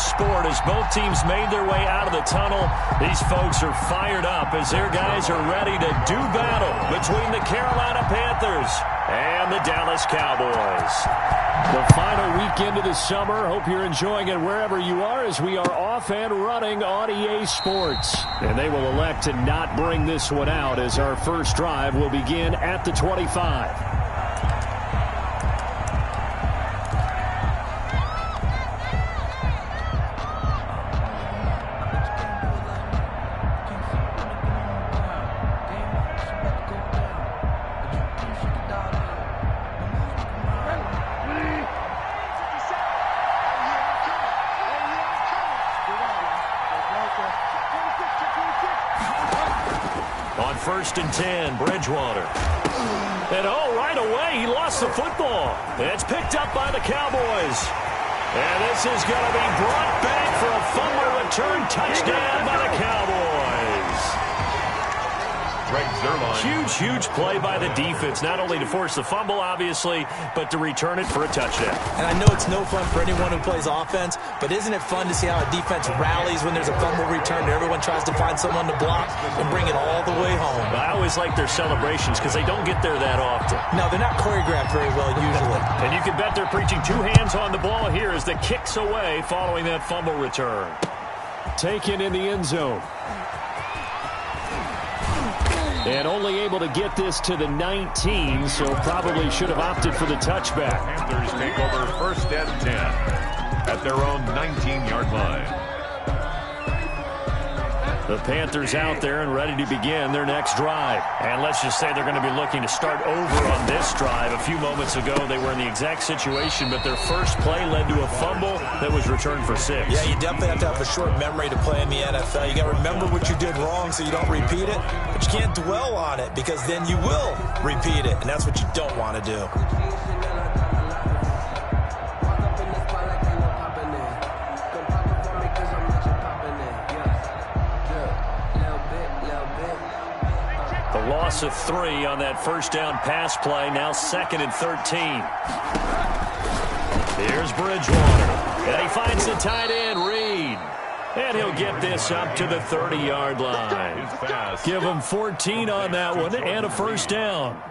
sport as both teams made their way out of the tunnel. These folks are fired up as their guys are ready to do battle between the Carolina Panthers and the Dallas Cowboys. The final weekend of the summer. Hope you're enjoying it wherever you are as we are off and running on EA Sports. And they will elect to not bring this one out as our first drive will begin at the 25. On 1st and 10, Bridgewater. And right away, he lost the football. It's picked up by the Cowboys. And this is going to be brought back for a fumble return touchdown by the Cowboys. Huge play by the defense, not only to force the fumble, obviously, but to return it for a touchdown. And I know it's no fun for anyone who plays offense, but isn't it fun to see how a defense rallies when there's a fumble return and everyone tries to find someone to block and bring it all the way home? I always like their celebrations because they don't get there that often. No, they're not choreographed very well usually. And you can bet they're preaching two hands on the ball here as the kick's away following that fumble return. Taken in the end zone. And only able to get this to the 19, so probably should have opted for the touchback. Panthers take over 1st and 10 at their own 19-yard line. The Panthers out there and ready to begin their next drive. And let's just say they're going to be looking to start over on this drive. A few moments ago, they were in the exact situation, but their first play led to a fumble that was returned for 6. Yeah, you definitely have to have a short memory to play in the NFL. You got to remember what you did wrong so you don't repeat it, but you can't dwell on it because then you will repeat it, and that's what you don't want to do. Loss of 3 on that first down pass play. Now 2nd and 13. Here's Bridgewater. And he finds the tight end, Reed. And he'll get this up to the 30-yard line. Give him 14 on that one and a first down.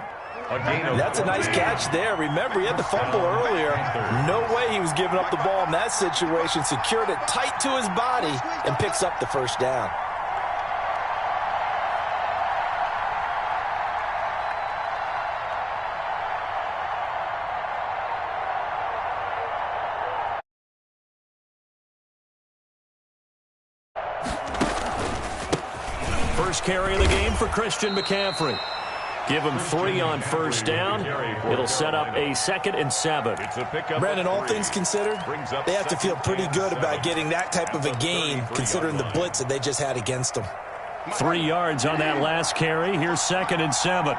That's a nice catch there. Remember, he had the fumble earlier. No way he was giving up the ball in that situation. Secured it tight to his body and picks up the first down. First carry of the game for Christian McCaffrey. Give him 3 on first down. It'll set up a 2nd and 7. Brandon, all things considered, they have to feel pretty good about getting that type of a gain considering the blitz that they just had against them. 3 yards on that last carry. Here's 2nd and 7.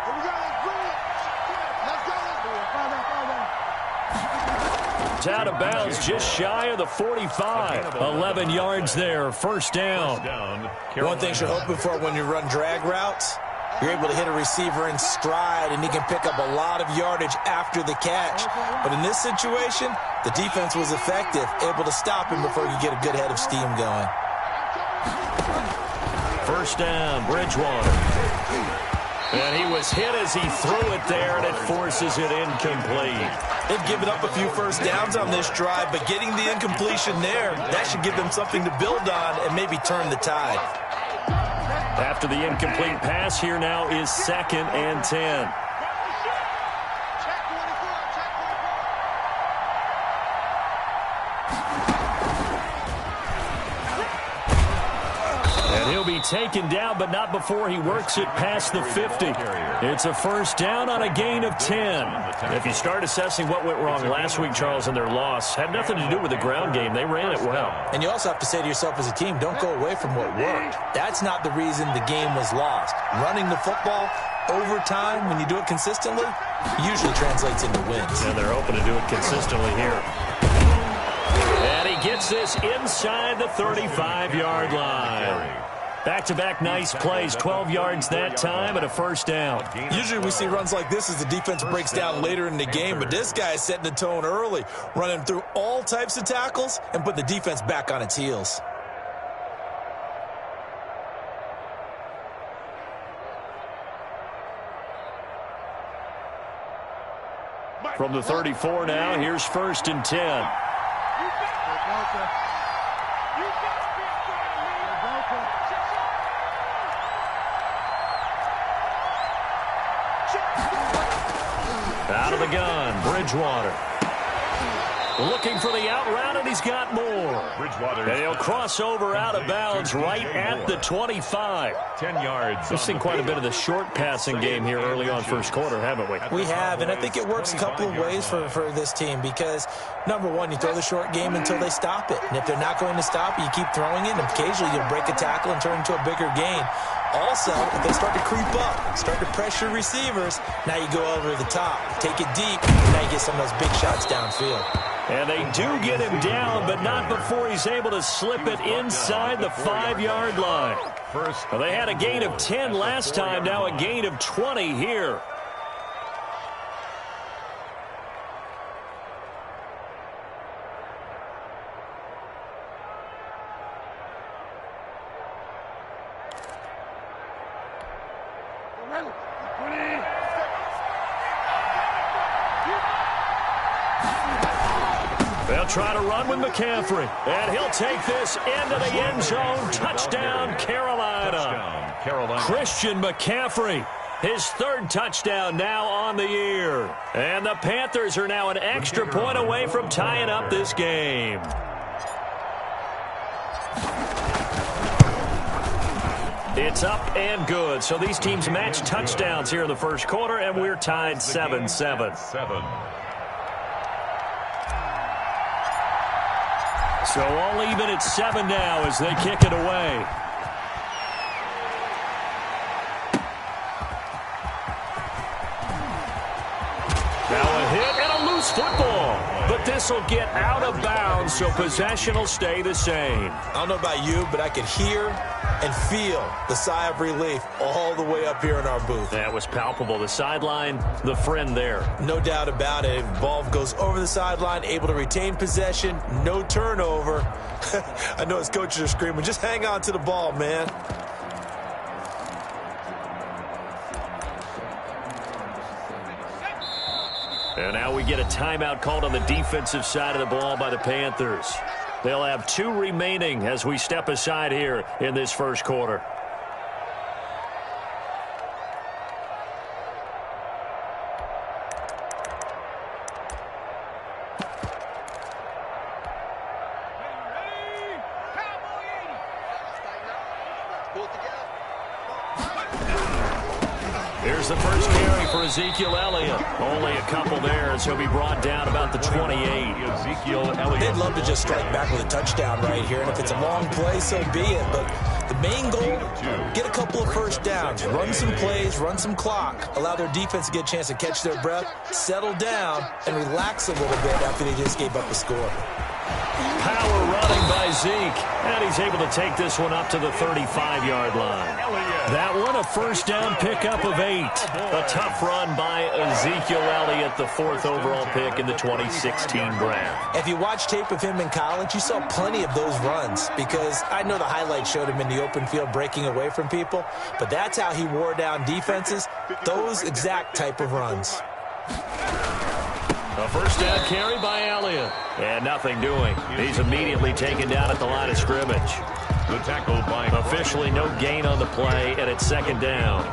It's out of bounds just shy of the 45. 11 yards there. First down. One thing you're hoping for when you run drag routes, you're able to hit a receiver in stride, and he can pick up a lot of yardage after the catch. But in this situation, the defense was effective, able to stop him before you get a good head of steam going. First down, Bridgewater. And he was hit as he threw it there, and it forces it incomplete. They've given up a few first downs on this drive, but getting the incompletion there, that should give them something to build on and maybe turn the tide. After the incomplete pass, here now is 2nd and 10. He'll be taken down, but not before he works it past the 50. It's a first down on a gain of 10. If you start assessing what went wrong last week, Charles, in their loss, had nothing to do with the ground game. They ran it well. And you also have to say to yourself as a team, don't go away from what worked. That's not the reason the game was lost. Running the football over time, when you do it consistently, usually translates into wins. And they're hoping to do it consistently here. And he gets this inside the 35-yard line. Back-to-back nice plays, 12 yards that time and a first down. Usually we see runs like this as the defense breaks down later in the game, but this guy is setting the tone early, running through all types of tackles and put the defense back on its heels. From the 34 now, here's 1st and 10. Out of the gun, Bridgewater. Looking for the out route, and he's got more. Bridgewater. And he'll cross over out of bounds right at the 25. 10 yards. We've seen quite a bit of the short passing game here early on first quarter, haven't we? We have, and I think it works a couple of ways for this team because, number one, you throw the short game until they stop it. And if they're not going to stop it, you keep throwing it, and occasionally you'll break a tackle and turn into a bigger gain. Also, if they start to creep up, start to pressure receivers, now you go over the top, take it deep, and now you get some of those big shots downfield. And they do get him down, but not before he's able to slip it inside the 5-yard line. Well, they had a gain of 10 last time, now a gain of 20 here. They'll try to run with McCaffrey, and he'll take this into the end zone. Touchdown, Carolina. Christian McCaffrey, his 3rd touchdown now on the year. And the Panthers are now an extra point away from tying up this game. It's up and good. So these teams match touchdowns here in the first quarter, and we're tied 7-7. So all even at 7 now as they kick it away. Now a hit and a loose football. But this will get out of bounds, so possession will stay the same. I don't know about you, but I could hear and feel the sigh of relief all the way up here in our booth. That was palpable. The sideline, the friend there. No doubt about it. Ball goes over the sideline, able to retain possession, no turnover. I know his coaches are screaming, just hang on to the ball, man. And now we get a timeout called on the defensive side of the ball by the Panthers. They'll have 2 remaining as we step aside here in this first quarter. Here's the first carry for Ezekiel Elliott. Only a couple there as he'll be brought down about the 28. Ezekiel Elliott. They'd love to just strike back with a touchdown right here, and if it's a long play, so be it. But the main goal, get a couple of first downs, run some plays, run some clock, allow their defense to get a chance to catch their breath, settle down, and relax a little bit after they just gave up a score. Power running by Zeke, and he's able to take this one up to the 35-yard line. That one a first down pickup of 8. A tough run by Ezekiel Elliott, the 4th overall pick in the 2016 draft. If you watch tape of him in college, you saw plenty of those runs because I know the highlights showed him in the open field breaking away from people, but that's how he wore down defenses, those exact type of runs. A first down carry by Elliott. And nothing doing. He's immediately taken down at the line of scrimmage. The tackle by officially no gain on the play, and it's 2nd down.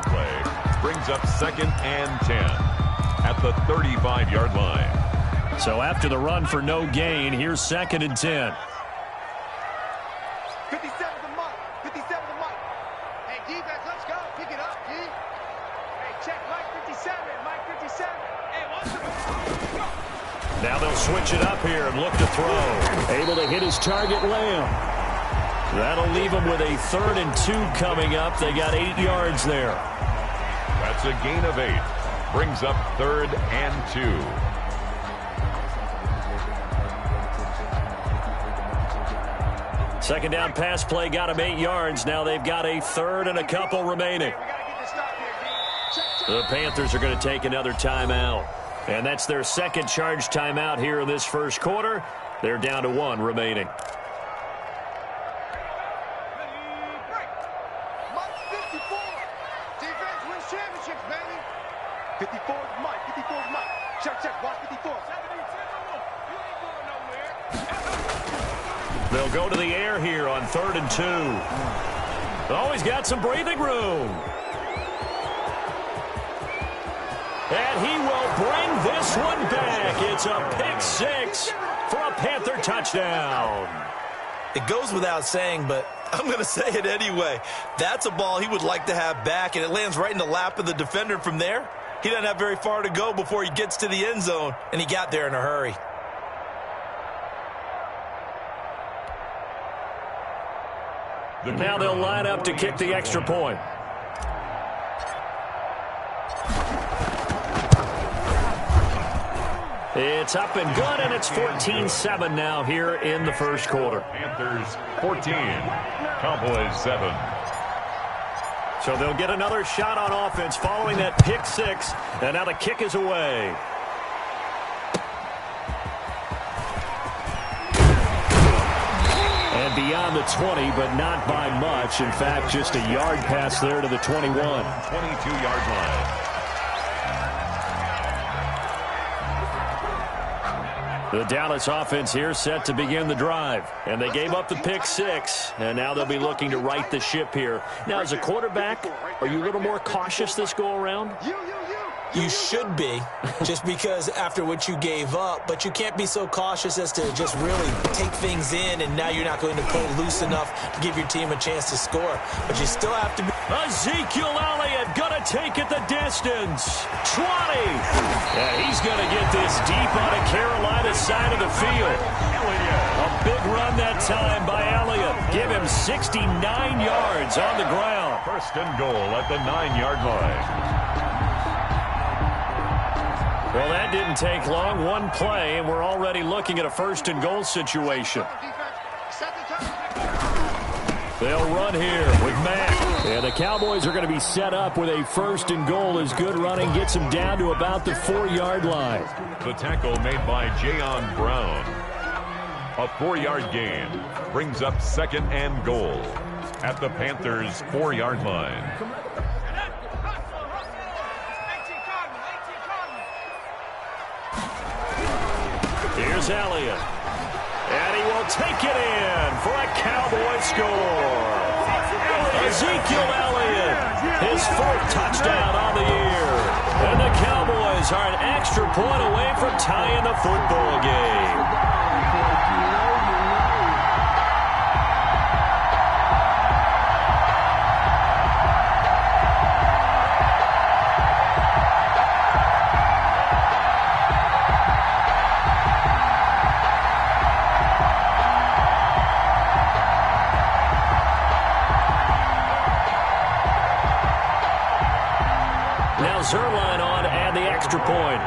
Brings up 2nd and 10 at the 35-yard line. So after the run for no gain, here's 2nd and 10. 57 the mark. 57 the mark. Hey, defense, let's go. Pick it up, D. Hey, check Mike 57. Mike 57. Hey, what's the... Now they'll switch it up here and look to throw. Able to hit his target, Lamb. That'll leave them with a 3rd and 2 coming up. They got 8 yards there. That's a gain of 8. Brings up 3rd and 2. Second down pass play got them 8 yards. Now they've got a third and a couple remaining. The Panthers are going to take another timeout. And that's their second charge timeout here in this first quarter. They're down to 1 remaining. Mike 54. Defense wins championships, baby. 54 is Mike. 54 is Mike. Check. Watch 54. They'll go to the air here on 3rd and 2. Always got some breathing room. And he will bring this one back. It's a pick 6 for a Panther touchdown. It goes without saying, but I'm going to say it anyway. That's a ball he would like to have back, and it lands right in the lap of the defender from there. He doesn't have very far to go before he gets to the end zone, and he got there in a hurry. Now they'll line up to kick the extra point. It's up and good, and it's 14-7 now here in the first quarter. Panthers 14, Cowboys 7. So they'll get another shot on offense following that pick 6, and now the kick is away. And beyond the 20, but not by much. In fact, just a yard pass there to the 21. 22-yard line. The Dallas offense here set to begin the drive. And they gave up the pick 6, and now they'll be looking to right the ship here. Now, as a quarterback, are you a little more cautious this go-around? You should be, just because after what you gave up, but you can't be so cautious as to just really take things in, and now you're not going to play loose enough to give your team a chance to score. But you still have to be. Ezekiel Elliott going to take it the distance. 20. Yeah, he's going to get this deep on the Carolina side of the field. A big run that time by Elliott. Give him 69 yards on the ground. First and goal at the 9-yard line. Well, that didn't take long. One play, and we're already looking at a first and goal situation. They'll run here with Mack. And the Cowboys are going to be set up with a first and goal as good running gets them down to about the 4-yard line. The tackle made by Jayon Brown. A 4-yard gain brings up second and goal at the Panthers' 4-yard line. Here's Elliott. And he will take it in for a Cowboy score. Ezekiel Elliott, his 4th touchdown on the year. And the Cowboys are an extra point away from tying the football game. Zerline on and the extra point.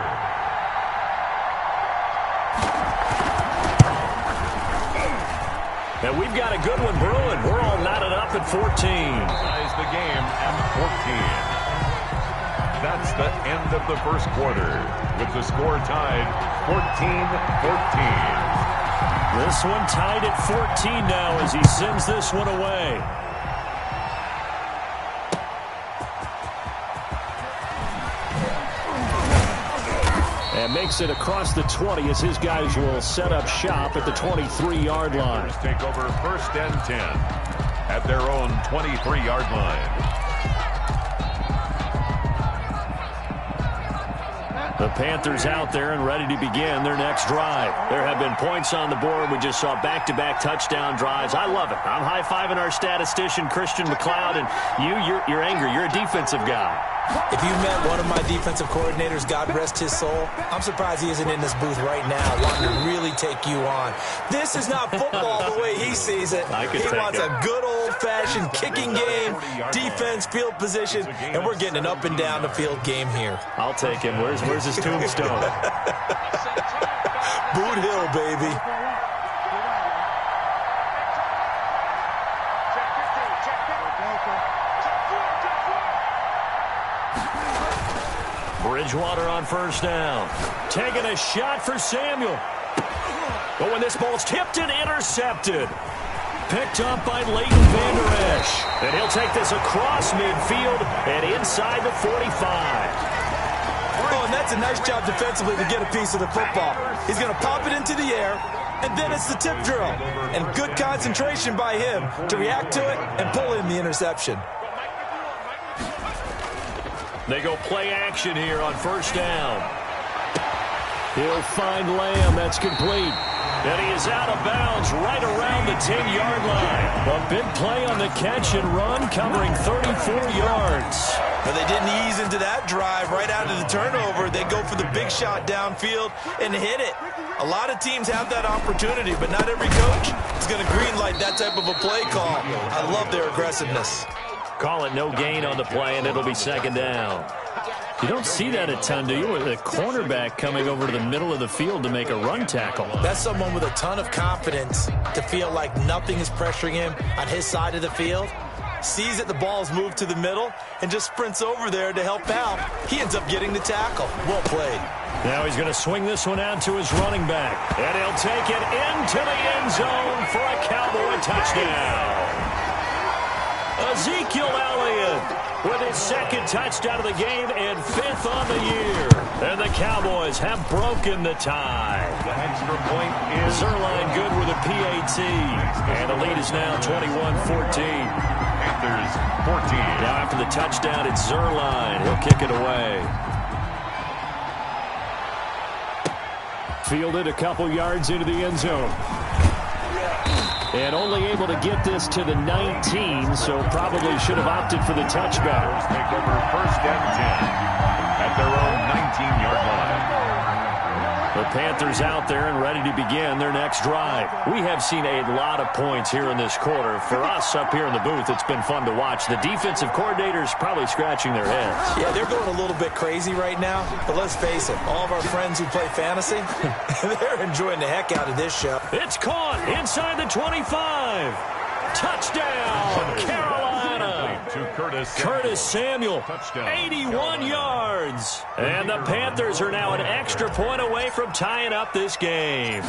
And we've got a good one brewing. We're all knotted up at 14. Ties the game at 14. That's the end of the first quarter, with the score tied 14-14. This one tied at 14 now as he sends this one away. And makes it across the 20 as his guys will set up shop at the 23-yard line. Take over first and 10 at their own 23-yard line. The Panthers out there and ready to begin their next drive. There have been points on the board. We just saw back-to-back touchdown drives. I love it. I'm high-fiving our statistician, Christian McLeod, and you're angry. You're a defensive guy. If you met one of my defensive coordinators, God rest his soul, I'm surprised he isn't in this booth right now wanting to really take you on. This is not football the way he sees it. He wants a good old-fashioned kicking game, defense, field position, and we're getting an up-and-down-the-field game here. I'll take him. Where's his tombstone? Boot Hill, baby. Bridgewater on first down. Taking a shot for Samuel. But when this ball's tipped and intercepted. Picked up by Leighton Vander Esch. And he'll take this across midfield and inside the 45. Oh, and that's a nice job defensively to get a piece of the football. He's going to pop it into the air, and then it's the tip drill. And good concentration by him to react to it and pull in the interception. They go play action here on first down. He'll find Lamb. That's complete. And he is out of bounds right around the 10-yard line. A big play on the catch and run, covering 34 yards. But they didn't ease into that drive right out of the turnover. They go for the big shot downfield and hit it. A lot of teams have that opportunity, but not every coach is going to greenlight that type of a play call. I love their aggressiveness. Call it no gain on the play, and it'll be second down. You don't see that a ton, do you? With a cornerback coming over to the middle of the field to make a run tackle. That's someone with a ton of confidence to feel like nothing is pressuring him on his side of the field. Sees that the ball is moved to the middle and just sprints over there to help out. He ends up getting the tackle. Well played. Now he's going to swing this one out to his running back. And he'll take it into the end zone for a Cowboy touchdown. Ezekiel Elliott with his second touchdown of the game and fifth on the year. And the Cowboys have broken the tie. The extra point is Zerline good with a PAT. And the lead is now 21-14. Panthers 14. Now after the touchdown, it's Zerline. He'll kick it away. Fielded a couple yards into the end zone. And only able to get this to the 19, so probably should have opted for the touchback. Take over first and 10 at their own 19-yard line. The Panthers out there and ready to begin their next drive. We have seen a lot of points here in this quarter. For us up here in the booth, it's been fun to watch. The defensive coordinators probably scratching their heads. Yeah, they're going a little bit crazy right now. But let's face it, all of our friends who play fantasy, they're enjoying the heck out of this show. It's caught inside the 25. Touchdown, Carolina. To Curtis Samuel, Touchdown. 81 yards. And the Panthers are now an extra point away from tying up this game.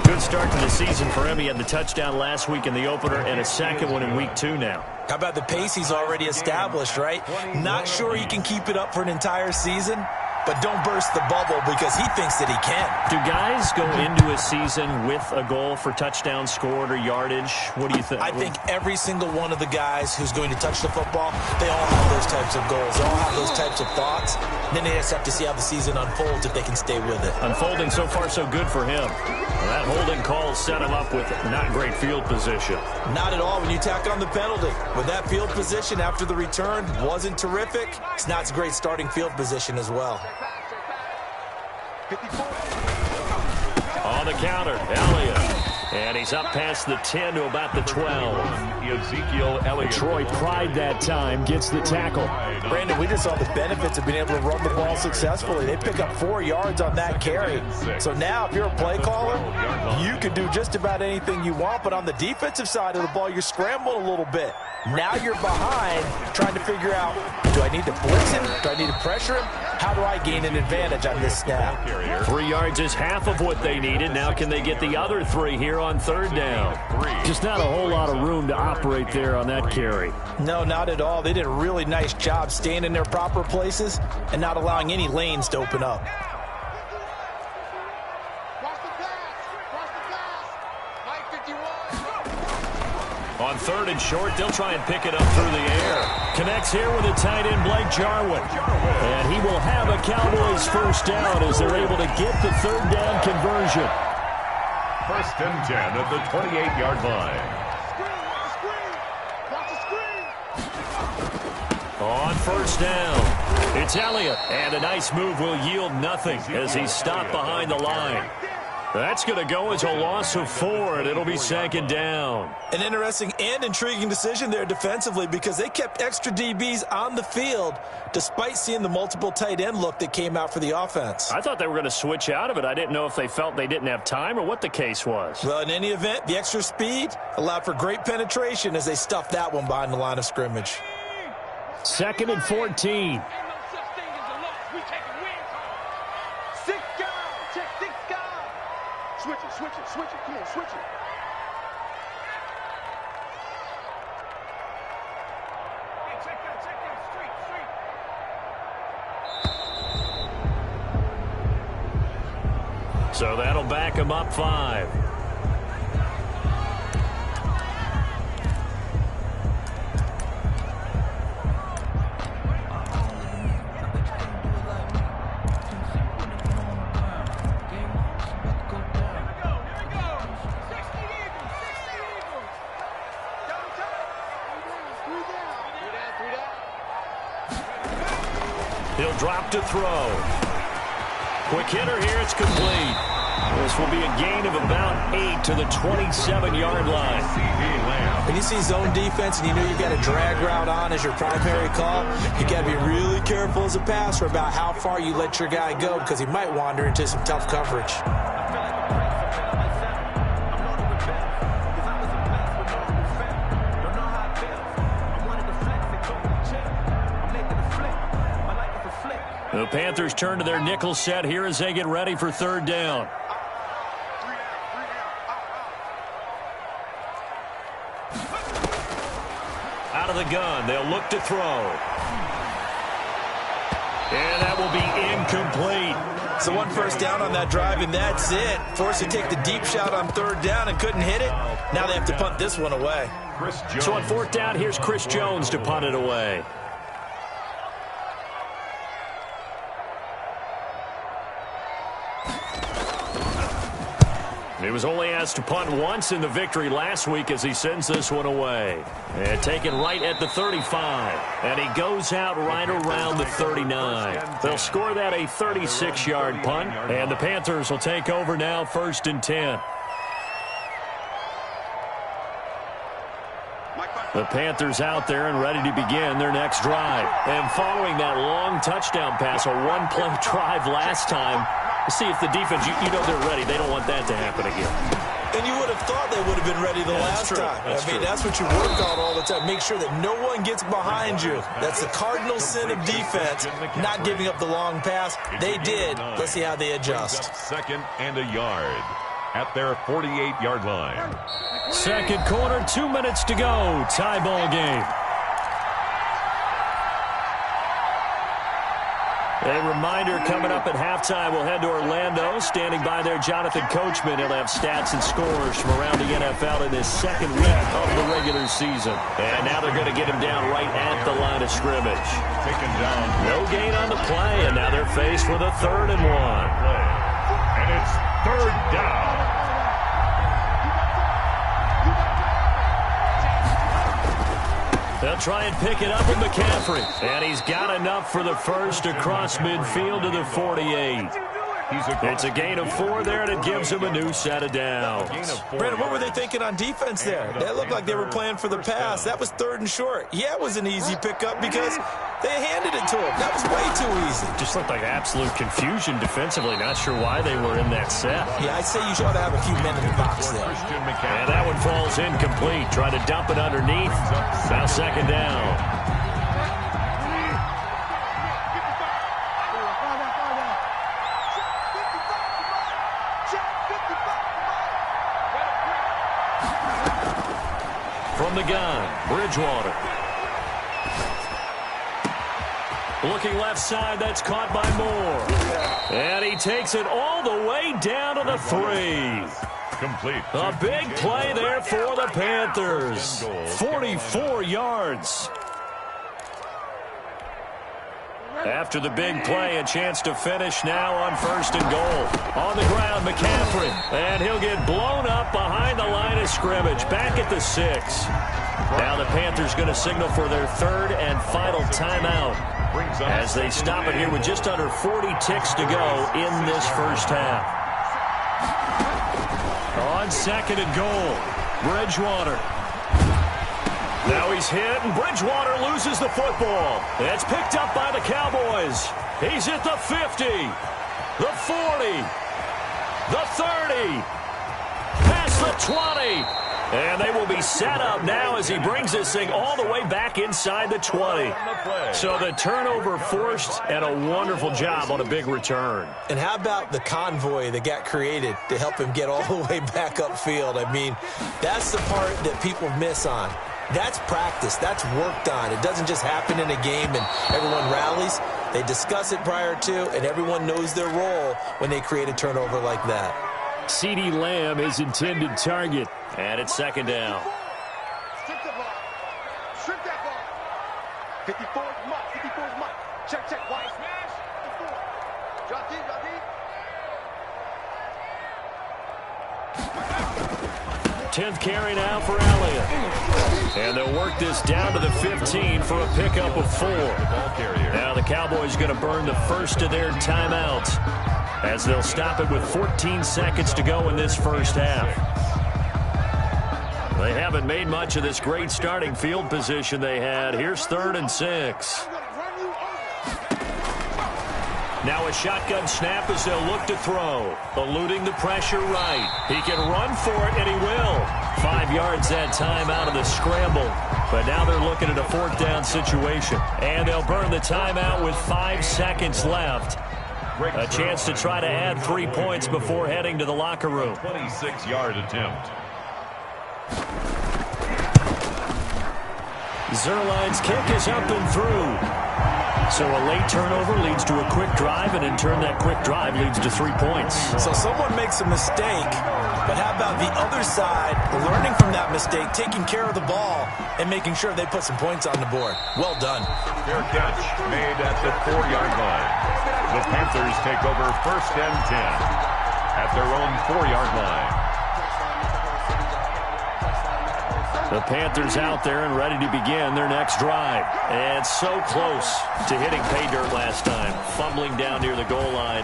Good start to the season for him. He had the touchdown last week in the opener and a second one in week 2 now. How about the pace he's already established, right? Not sure he can keep it up for an entire season, but don't burst the bubble because he thinks that he can. Do guys go into a season with a goal for touchdown scored or yardage? What do you think? I think every single one of the guys who's going to touch the football, they all have those types of goals. They all have those types of thoughts. Then they just have to see how the season unfolds if they can stay with it. Unfolding so far so good for him. Well, that holding call set him up with not great field position. Not at all when you tack on the penalty. With that field position after the return wasn't terrific, it's not a great starting field position as well. On the counter, Elliott. And he's up past the 10 to about the 12. Ezekiel Elliott. Troy Pride that time gets the tackle. Brandon, we just saw the benefits of being able to run the ball successfully. They pick up 4 yards on that carry. So now if you're a play caller, you can do just about anything you want. But on the defensive side of the ball, you're scrambling a little bit. Now you're behind trying to figure out, do I need to blitz him? Do I need to pressure him? How do I gain an advantage on this snap? 3 yards is half of what they needed. Now can they get the other 3 here on third down? Just not a whole lot of room to operate there on that carry. No, not at all. They did a really nice job staying in their proper places and not allowing any lanes to open up. On third and short, they'll try and pick it up through the air. Connects here with a tight end, Blake Jarwin. And he will have a Cowboys first down as they're able to get the third down conversion. First and 10 at the 28-yard line. On first down, it's Elliott. And a nice move will yield nothing as he's stopped behind the line. That's going to go as a loss of 4, and it'll be second down. An interesting and intriguing decision there defensively because they kept extra DBs on the field despite seeing the multiple tight end look that came out for the offense. I thought they were going to switch out of it. I didn't know if they felt they didn't have time or what the case was. Well, in any event, the extra speed allowed for great penetration as they stuffed that one behind the line of scrimmage. Second and 14. Switch it. Hey, check that. Straight. So that'll back him up 5. He'll drop to throw. Quick hitter here. It's complete. This will be a gain of about 8 to the 27-yard line. When you see zone defense and you know you've got a drag route on as your primary call, you got to be really careful as a passer about how far you let your guy go because he might wander into some tough coverage. The Panthers turn to their nickel set here as they get ready for third down. Out of the gun, they'll look to throw. And that will be incomplete. So 1 first down on that drive, and that's it. Forced to take the deep shot on third down and couldn't hit it. Now they have to punt this one away. So on fourth down, here's Chris Jones to punt it away. He was only asked to punt once in the victory last week as he sends this one away. And taken right at the 35. And he goes out right around the 39. They'll score that a 36-yard punt. And the Panthers will take over now 1st and 10. The Panthers out there and ready to begin their next drive. And following that long touchdown pass, a one-play drive last time, see if the defense, you know they're ready. They don't want that to happen again. And you would have thought they would have been ready the last time. That's what you work on all the time. Make sure that no one gets behind you. That's the cardinal sin of defense, not giving up the long pass. They did. Let's see how they adjust. 2nd and a yard at their 48-yard line. Second quarter, 2 minutes to go. Tie ball game. A reminder coming up at halftime, we'll head to Orlando. Standing by there, Jonathan Coachman. He'll have stats and scores from around the NFL in this second week of the regular season. And now they're going to get him down right at the line of scrimmage. Taken down. No gain on the play, and now they're faced with a 3rd and 1. And it's 3rd down. They'll try and pick it up with McCaffrey. And he's got enough for the first across midfield to the 48. It's a gain of 4 there, and it gives him a new set of downs. Brandon, what were they thinking on defense there? That looked like they were playing for the pass. That was 3rd and short. Yeah, it was an easy pickup because they handed it to him. That was way too easy. Just looked like absolute confusion defensively. Not sure why they were in that set. Yeah, I'd say you should have a few men in the box there. And that one falls incomplete. Trying to dump it underneath. Now 2nd down. From the gun, Bridgewater. Looking left side, that's caught by Moore. And he takes it all the way down to the 3. Complete. A big play there for the Panthers. 44 yards. After the big play, a chance to finish now on 1st and goal. On the ground, McCaffrey. And he'll get blown up behind the line of scrimmage. Back at the 6. Now the Panthers going to signal for their 3rd and final timeout as they stop it here with just under 40 ticks to go in this first half. On 2nd and goal, Bridgewater. Now he's hit, and Bridgewater loses the football. It's picked up by the Cowboys. He's at the 50, the 40, the 30, past the 20, And they will be set up now as he brings this thing all the way back inside the 20. So the turnover forced, and a wonderful job on a big return. And how about the convoy that got created to help him get all the way back upfield? I mean, that's the part that people miss on. That's practice. That's worked on. It doesn't just happen in a game and everyone rallies. They discuss it prior to, and everyone knows their role when they create a turnover like that. CeeDee Lamb, his intended target. And it's second down. Strip the ball. Strip that ball. 54 is Mike. 54 is Mike. Check, check. Wide smash. 54. Drop deep, drop deep. 10th carry now for Elliott. And they'll work this down to the 15 for a pickup of 4. Now the Cowboys going to burn the first of their timeouts as they'll stop it with 14 seconds to go in this first half. They haven't made much of this great starting field position they had. Here's 3rd and 6. Now a shotgun snap as they'll look to throw. Eluding the pressure right. He can run for it, and he will. 5 yards that time out of the scramble. But now they're looking at a 4th down situation. And they'll burn the timeout with 5 seconds left. A chance to try to add 3 points before heading to the locker room. 26-yard attempt. Zerline's kick is up and through. So a late turnover leads to a quick drive, and in turn that quick drive leads to 3 points. So someone makes a mistake, but how about the other side, learning from that mistake, taking care of the ball, and making sure they put some points on the board. Well done. Fair catch made at the 4-yard line. The Panthers take over 1st and 10 at their own 4-yard line. The Panthers out there and ready to begin their next drive. And so close to hitting pay dirt last time, fumbling down near the goal line.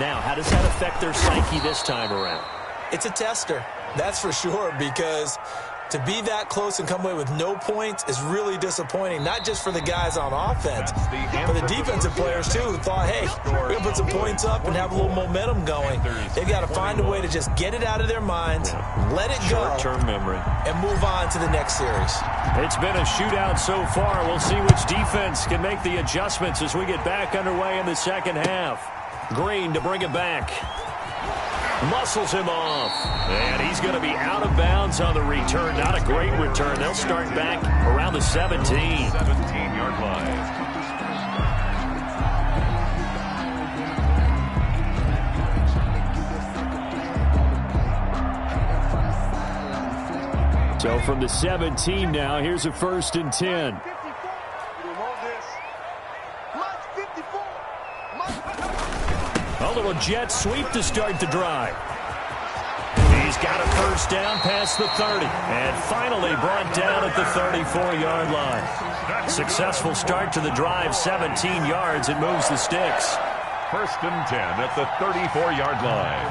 Now, how does that affect their psyche this time around? It's a tester, that's for sure, because to be that close and come away with no points is really disappointing, not just for the guys on offense, but the defensive players, too, who thought, hey, we're going to put some points up and have a little momentum going. They've got to find a way to just get it out of their minds, let it go, short-term memory, and move on to the next series. It's been a shootout so far. We'll see which defense can make the adjustments as we get back underway in the second half. Green to bring it back. Muscles him off. And he's going to be out of bounds on the return. Not a great return. They'll start back around the 17. 17-yard line. So from the 17 now, here's a 1st and 10. A little jet sweep to start the drive. He's got a 1st down past the 30. And finally brought down at the 34-yard line. Successful start to the drive, 17 yards. It moves the sticks. 1st and 10 at the 34-yard line.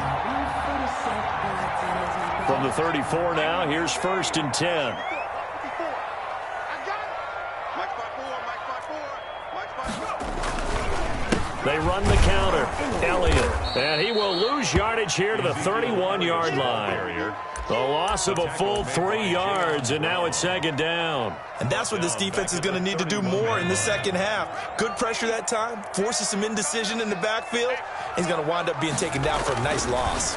From the 34 now, here's 1st and 10. They run the counter. Elliott. And he will lose yardage here to the 31-yard line. The loss of a full 3 yards, and now it's 2nd down. And that's what this defense is going to need to do more in the second half. Good pressure that time, forces some indecision in the backfield. He's going to wind up being taken down for a nice loss.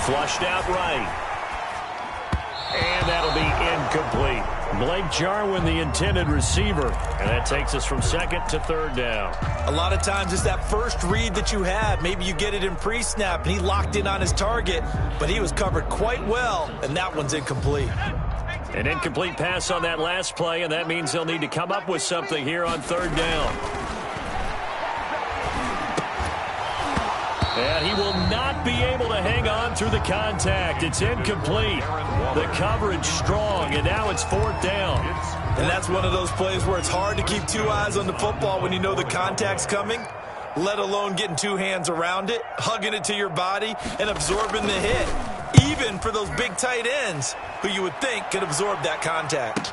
Flushed out right. And that'll be incomplete. Blake Jarwin, the intended receiver. And that takes us from 2nd to 3rd down. A lot of times it's that first read that you have. Maybe you get it in pre-snap, and he locked in on his target, but he was covered quite well, and that one's incomplete. An incomplete pass on that last play, and that means they'll need to come up with something here on 3rd down. And he will not be able to hang on through the contact. It's incomplete. The coverage strong, and now it's 4th down. And that's one of those plays where it's hard to keep 2 eyes on the football when you know the contact's coming, let alone getting 2 hands around it, hugging it to your body, and absorbing the hit, even for those big tight ends who you would think could absorb that contact.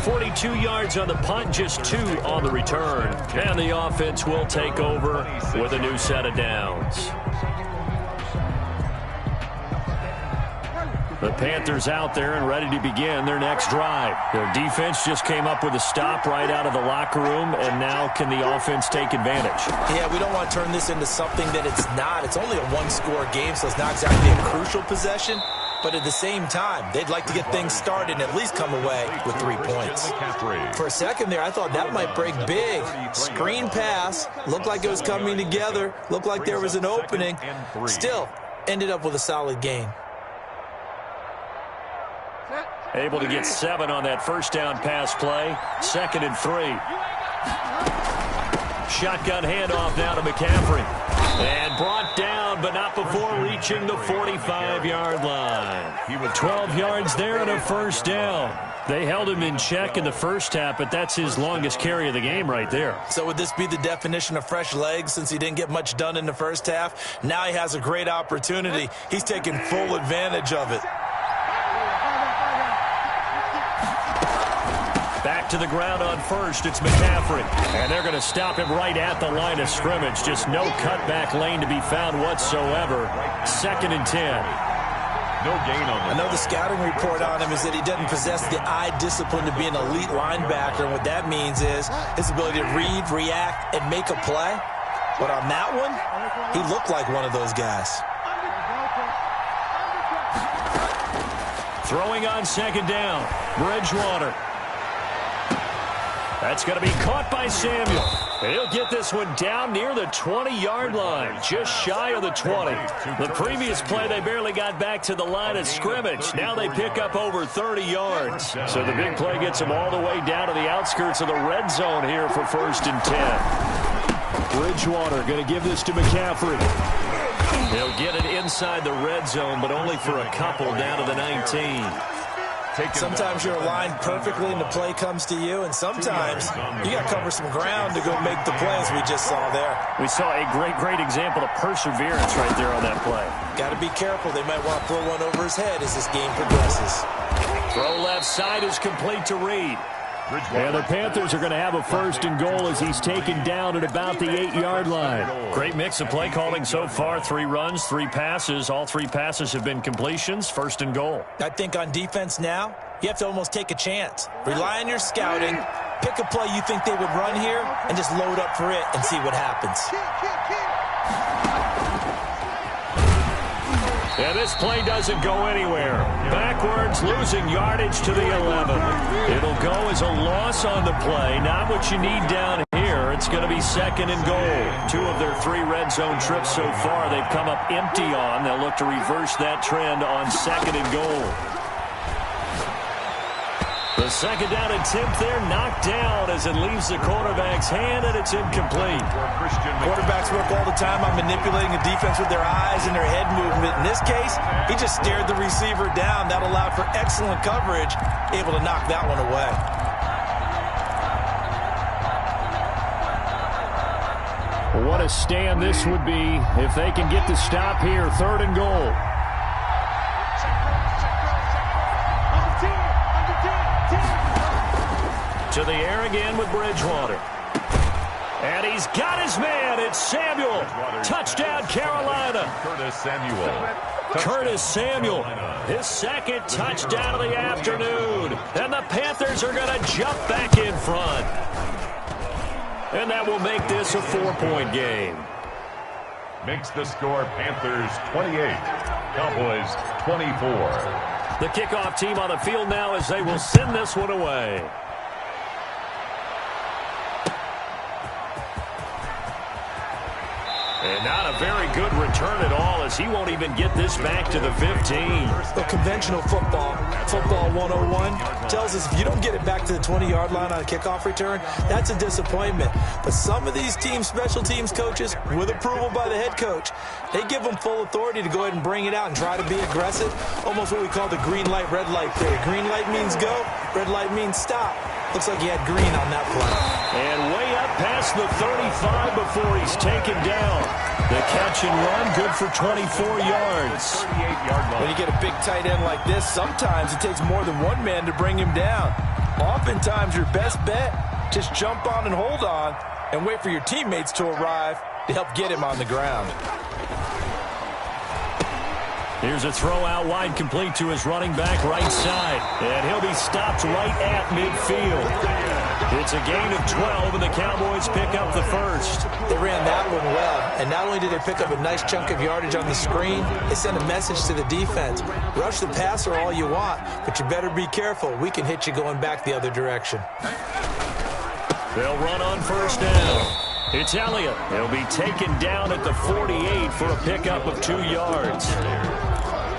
42 yards on the punt, just 2 on the return. And the offense will take over with a new set of downs. The Panthers out there and ready to begin their next drive. Their defense just came up with a stop right out of the locker room, and now can the offense take advantage? Yeah, we don't want to turn this into something that it's not. It's only a one-score game, so it's not exactly a crucial possession. But at the same time, they'd like to get things started and at least come away with 3 points. For a second there, I thought that might break big. Screen pass, looked like it was coming together, looked like there was an opening. Still, ended up with a solid gain. Able to get 7 on that first down pass play. 2nd and 3. Shotgun handoff now to McCaffrey. And brought down, but not before reaching the 45-yard line. He was 12 yards there and a first down. They held him in check in the first half, but that's his longest carry of the game right there. So would this be the definition of fresh legs since he didn't get much done in the first half? Now he has a great opportunity. He's taking full advantage of it. Back to the ground on first, it's McCaffrey. And they're going to stop him right at the line of scrimmage. Just no cutback lane to be found whatsoever. 2nd and 10. No gain on the I know the scouting report on him is that he doesn't possess the eye discipline to be an elite linebacker. And what that means is his ability to read, react, and make a play. But on that one, he looked like one of those guys. Throwing on 2nd down. Bridgewater. That's going to be caught by Samuel. And he'll get this one down near the 20-yard line, just shy of the 20. The previous play, they barely got back to the line of scrimmage. Now they pick up over 30 yards. So the big play gets them all the way down to the outskirts of the red zone here for 1st and 10. Bridgewater going to give this to McCaffrey. He'll get it inside the red zone, but only for a couple down to the 19. Sometimes you're aligned perfectly and the play comes to you, and sometimes you got to cover some ground to go make the play, as we just saw there. We saw a great example of perseverance right there on that play. Got to be careful. They might want to throw one over his head as this game progresses. Throw left side is complete to Reed. And the Panthers are going to have a 1st and goal as he's taken down at about the 8-yard line. Great mix of play calling so far. 3 runs, 3 passes. All 3 passes have been completions. 1st and goal. I think on defense now, you have to almost take a chance. Rely on your scouting. Pick a play you think they would run here and just load up for it and see what happens. And this play doesn't go anywhere. Backwards, losing yardage to the 11. It'll go as a loss on the play. Not what you need down here. It's going to be 2nd and goal. 2 of their 3 red zone trips so far they've come up empty on. They'll look to reverse that trend on 2nd and goal. The 2nd down attempt there knocked down as it leaves the quarterback's hand, and it's incomplete. Quarterbacks work all the time on manipulating the defense with their eyes and their head movement. In this case, he just stared the receiver down. That allowed for excellent coverage, able to knock that one away. What a stand this would be if they can get the stop here. 3rd and goal. To the air again with Bridgewater. And he's got his man. It's Samuel. Touchdown, Carolina. Curtis Samuel. His 2nd touchdown of the afternoon. And the Panthers are going to jump back in front. And that will make this a 4-point game. Makes the score Panthers 28, Cowboys 24. The kickoff team on the field now as they will send this one away. And not a very good return at all as he won't even get this back to the 15. The conventional football 101, tells us if you don't get it back to the 20-yard line on a kickoff return, that's a disappointment. But some of these special teams coaches, with approval by the head coach, they give them full authority to go ahead and bring it out and try to be aggressive. Almost what we call the green light, red light theory. Green light means go, red light means stop. Looks like he had green on that play. And way up past the 35 before he's taken down. The catch and run, good for 24 yards. When you get a big tight end like this, sometimes it takes more than one man to bring him down. Oftentimes, your best bet, just jump on and hold on and wait for your teammates to arrive to help get him on the ground. Here's a throw out wide, complete to his running back right side. And he'll be stopped right at midfield. It's a gain of 12, and the Cowboys pick up the first. They ran that one well, and not only did they pick up a nice chunk of yardage on the screen, they sent a message to the defense. Rush the passer all you want, but you better be careful. We can hit you going back the other direction. They'll run on first down. It's Elliott. He'll be taken down at the 48 for a pickup of 2 yards.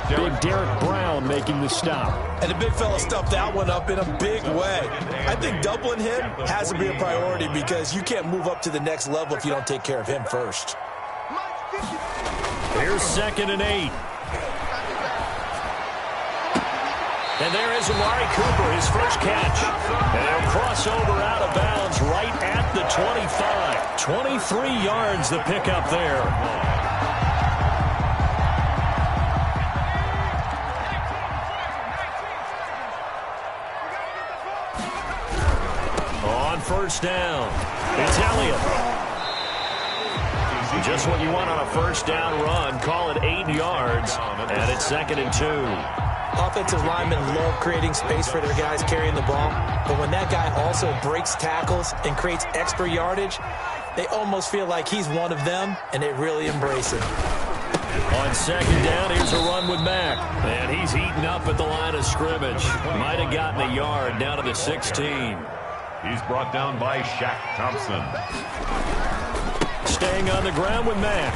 Big Derek Brown making the stop. And the big fella stuffed that one up in a big way. I think doubling him has to be a priority because you can't move up to the next level if you don't take care of him first. Here's 2nd and 8. And there is Amari Cooper, his first catch. And he'll cross over out of bounds right at the 25. 23 yards the pickup there. On first down, it's Elliott. Just what you want on a first down run. Call it 8 yards, and it's 2nd and 2. Offensive linemen love creating space for their guys carrying the ball, but when that guy also breaks tackles and creates extra yardage, they almost feel like he's one of them, and they really embrace him. On 2nd down, here's a run with Mack. And he's eaten up at the line of scrimmage. Might have gotten a yard down to the 16. He's brought down by Shaq Thompson. Staying on the ground with Mack.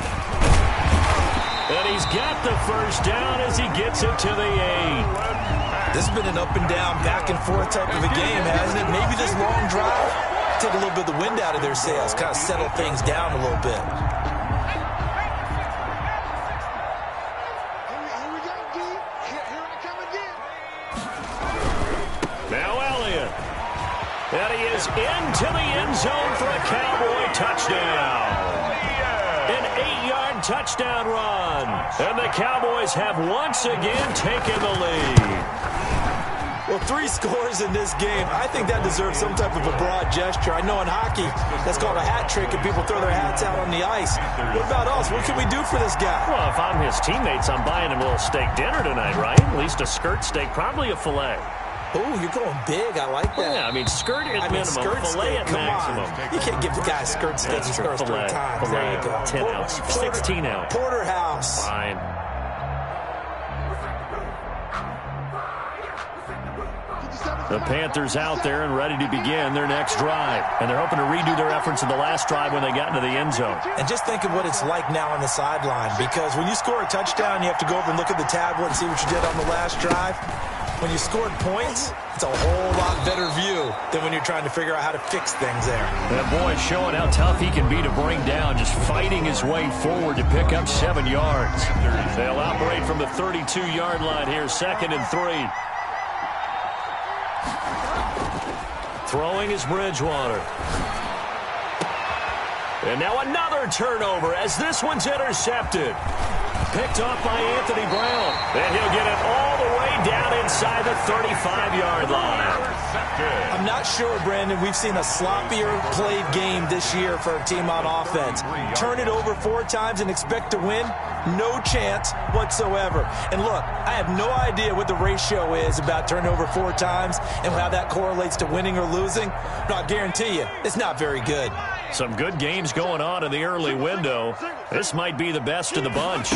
And he's got the first down as he gets it to the 8. This has been an up and down, back and forth type of a game, hasn't it? Maybe this long drive take a little bit of the wind out of their sails, kind of settle things down a little bit. Here we go, D. Here I come again. Now Elliott. And he is into the end zone for a Cowboy touchdown. An 8-yard touchdown run. And the Cowboys have once again taken the lead. Well, 3 scores in this game. I think that deserves some type of a broad gesture. I know in hockey, that's called a hat trick, and people throw their hats out on the ice. What about us? What can we do for this guy? Well, if I'm his teammates, I'm buying him a little steak dinner tonight, right? At least a skirt steak, probably a filet. Oh, you're going big. I like that. Yeah, I mean, skirt at minimum, skirt filet steak. at Come maximum. on. You can't give the guy a skirt steak. That's He true. scores 3 Filet, times. filet, There you go. 10 ounce, 16 ounce. Porterhouse. Fine. The Panthers out there and ready to begin their next drive. And they're hoping to redo their efforts in the last drive when they got into the end zone. And just think of what it's like now on the sideline, because when you score a touchdown, you have to go over and look at the tablet and see what you did on the last drive. When you scored points, it's a whole lot better view than when you're trying to figure out how to fix things there. That boy showing how tough he can be to bring down, just fighting his way forward to pick up 7 yards. They'll operate from the 32-yard line here, 2nd and 3. Throwing is Bridgewater. And now another turnover as this one's intercepted. Picked off by Anthony Brown. And he'll get it all the way down inside the 35-yard line. I'm not sure, Brandon, we've seen a sloppier played game this year for a team on offense. Turn it over 4 times and expect to win? No chance whatsoever. And look, I have no idea what the ratio is about turning over 4 times and how that correlates to winning or losing. But I'll guarantee you, it's not very good. Some good games going on in the early window. This might be the best of the bunch.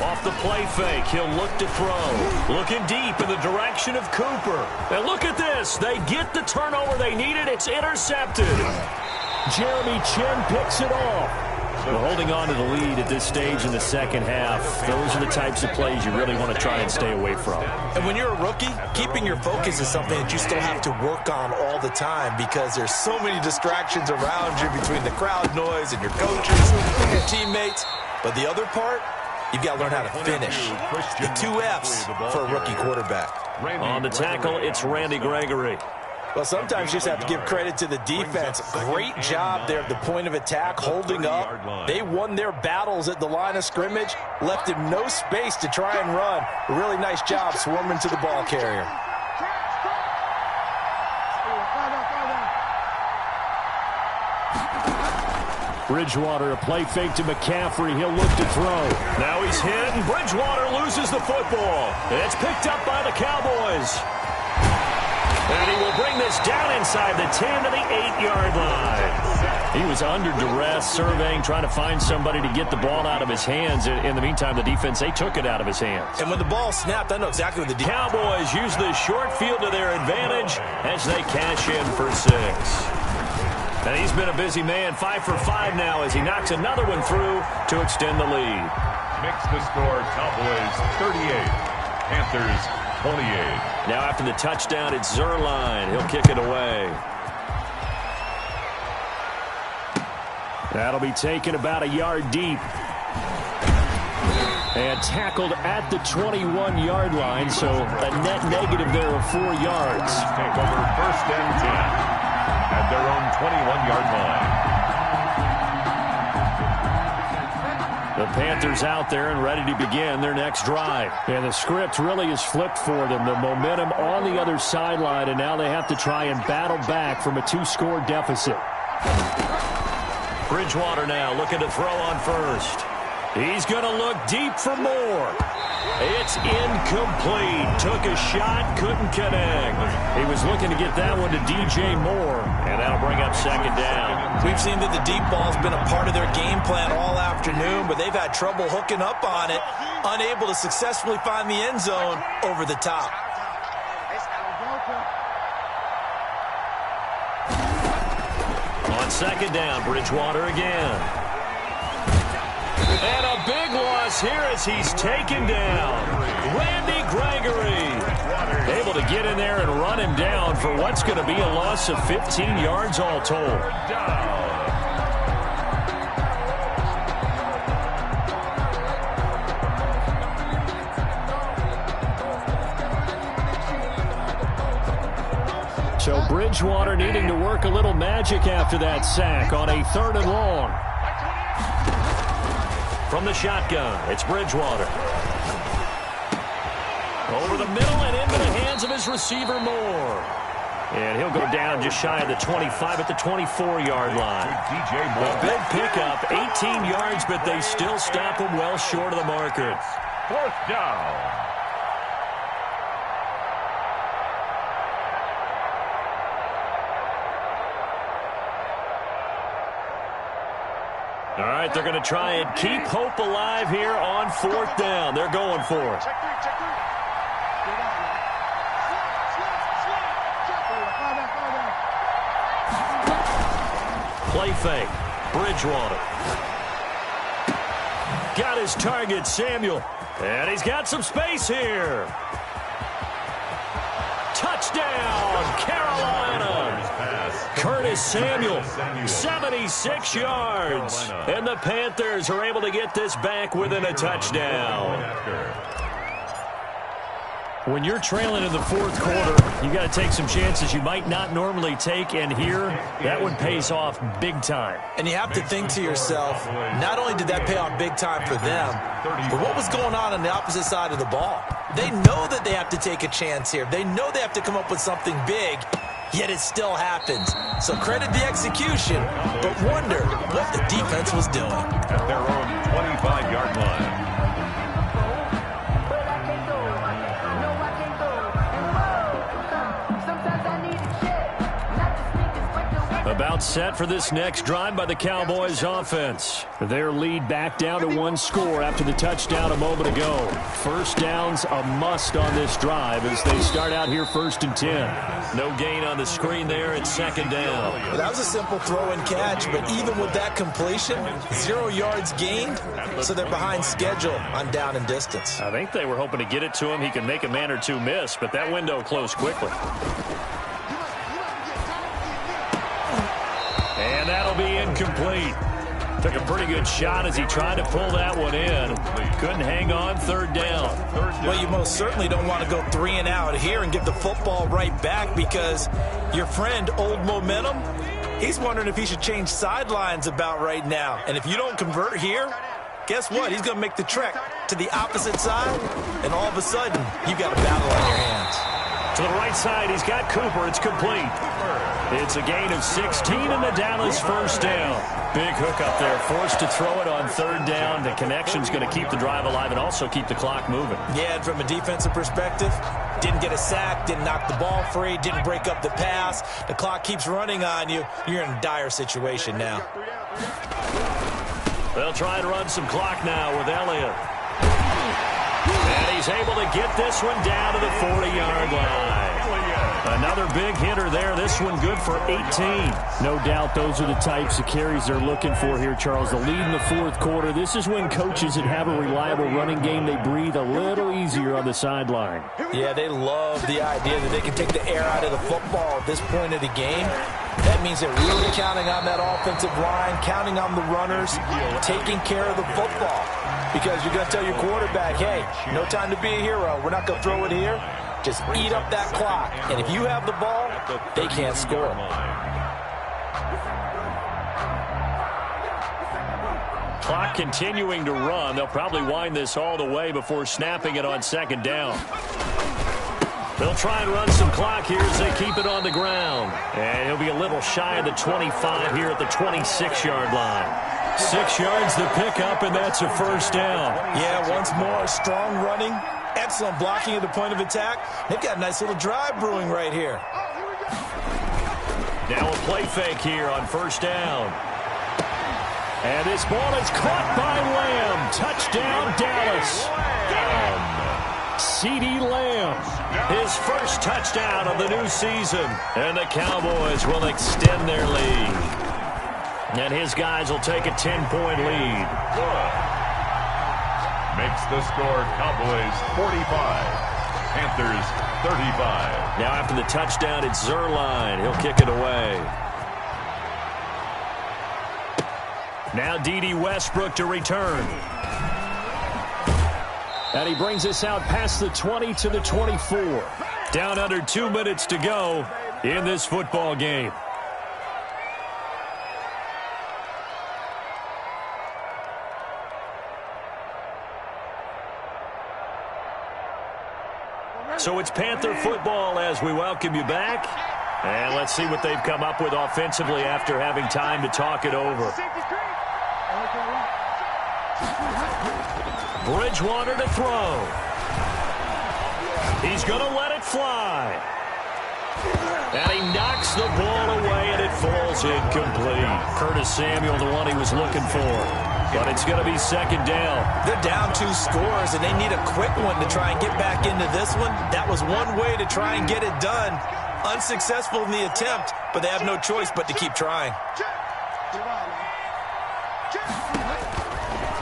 Off the play fake, he'll look to throw. Looking deep in the direction of Cooper. And look at this. They get the turnover they needed. It's intercepted. Jeremy Chin picks it off. We're holding on to the lead at this stage in the second half. Those are the types of plays you really want to try and stay away from. And when you're a rookie, keeping your focus is something that you still have to work on all the time because there's so many distractions around you between the crowd noise and your coaches and your teammates. But the other part, you've got to learn how to finish. The 2 F's for a rookie quarterback. On the tackle, it's Randy Gregory. Well, sometimes you just have to give credit to the defense. Great job there at the point of attack, holding up. They won their battles at the line of scrimmage, left him no space to try and run. A really nice job swarming to the ball carrier. Bridgewater, a play fake to McCaffrey. He'll look to throw. Now he's hit, and Bridgewater loses the football. It's picked up by the Cowboys. And he will bring this down inside the 10 to the 8-yard line. He was under duress, surveying, trying to find somebody to get the ball out of his hands. In the meantime, the defense, they took it out of his hands. And when the ball snapped, I know exactly what the Cowboys use the short field to their advantage as they cash in for 6. And he's been a busy man, 5 for 5 now as he knocks another one through to extend the lead. Makes the score Cowboys 38, Panthers 28. Now after the touchdown, it's Zerline. He'll kick it away. That'll be taken about a yard deep. And tackled at the 21-yard line, so a net negative there of 4 yards. Take over 1st and 10 at their own 21-yard line. The Panthers out there and ready to begin their next drive. And the script really is flipped for them. The momentum on the other sideline, and now they have to try and battle back from a 2-score deficit. Bridgewater now looking to throw on first. He's going to look deep for more. It's incomplete. Took a shot, couldn't connect. He was looking to get that one to DJ Moore, and that'll bring up 2nd down. We've seen that the deep ball's been a part of their game plan all afternoon, but they've had trouble hooking up on it, unable to successfully find the end zone over the top. On 2nd down, Bridgewater again. And a big loss here as he's taken down. Randy Gregory able to get in there and run him down for what's going to be a loss of 15 yards all told. So Bridgewater needing to work a little magic after that sack on a 3rd and long. From the shotgun, it's Bridgewater. Over the middle and into the hands of his receiver, Moore. And he'll go down just shy of the 25 at the 24-yard line. DJ Moore. A big pickup, 18 yards, but they still stop him well short of the marker. 4th down. All right, they're going to try and keep hope alive here on 4th down. They're going for it. Play fake. Bridgewater. Got his target, Samuel. And he's got some space here. Touchdown, Carolina. Curtis Samuel, 76 yards. And the Panthers are able to get this back within a touchdown. When you're trailing in the 4th quarter, you got to take some chances you might not normally take, and here, that one pays off big time. And you have to think to yourself, not only did that pay off big time for them, but what was going on the opposite side of the ball? They know that they have to take a chance here. They know they have to come up with something big, yet it still happens. So credit the execution, but wonder what the defense was doing. At their own 25-yard line. About set for this next drive by the Cowboys offense. Their lead back down to 1 score after the touchdown a moment ago. 1st down's a must on this drive as they start out here 1st and 10. No gain on the screen there. It's 2nd down. Well, that was a simple throw and catch, but even with that completion, 0 yards gained, so they're behind schedule on down and distance. I think they were hoping to get it to him. He could make a man or two miss, but that window closed quickly. And that'll be incomplete. Took a pretty good shot as he tried to pull that one in. Couldn't hang on. 3rd down. Well, you most certainly don't want to go 3 and out here and give the football right back because your friend, Old Momentum, he's wondering if he should change sidelines about right now. And if you don't convert here, guess what? He's going to make the trek to the opposite side, and all of a sudden, you got a battle on your hands. To the right side, he's got Cooper. It's complete. It's a gain of 16 and the Dallas 1st down. Big hook up there, forced to throw it on third down. The connection's going to keep the drive alive and also keep the clock moving. Yeah, and from a defensive perspective, didn't get a sack, didn't knock the ball free, didn't break up the pass. The clock keeps running on you. You're in a dire situation now. They'll try and run some clock now with Elliott. And he's able to get this one down to the 40-yard line. Another big hitter there. This one good for 18. No doubt those are the types of carries they're looking for here, Charles. The lead in the fourth quarter. This is when coaches that have a reliable running game, they breathe a little easier on the sideline. Yeah, they love the idea that they can take the air out of the football at this point of the game. That means they're really counting on that offensive line, counting on the runners, taking care of the football. Because you're going to tell your quarterback, hey, no time to be a hero. We're not going to throw it here. Just eat up that clock. And if you have the ball, they can't score. Clock continuing to run. They'll probably wind this all the way before snapping it on second down. They'll try and run some clock here as they keep it on the ground. And he'll be a little shy of the 25 here at the 26-yard line. 6 yards the pickup, and that's a first down. Yeah, once more, strong running, excellent blocking at the point of attack. They've got a nice little drive brewing right here. Now a play fake here on first down. And this ball is caught by Lamb. Touchdown, Dallas. CeeDee Lamb, his first touchdown of the new season. And the Cowboys will extend their lead. And his guys will take a 10-point lead. Makes the score Cowboys 45, Panthers 35. Now after the touchdown, it's Zerline. He'll kick it away. Now D.D. Westbrook to return. And he brings us out past the 20 to the 24. Down under 2 minutes to go in this football game. So it's Panther football as we welcome you back. And let's see what they've come up with offensively after having time to talk it over. Bridgewater to throw. He's going to let it fly. And he knocks the ball away, and it falls incomplete. Curtis Samuel, the one he was looking for. But it's going to be second down. They're down 2 scores, and they need a quick one to try and get back into this one. That was one way to try and get it done. Unsuccessful in the attempt, but they have no choice but to keep trying.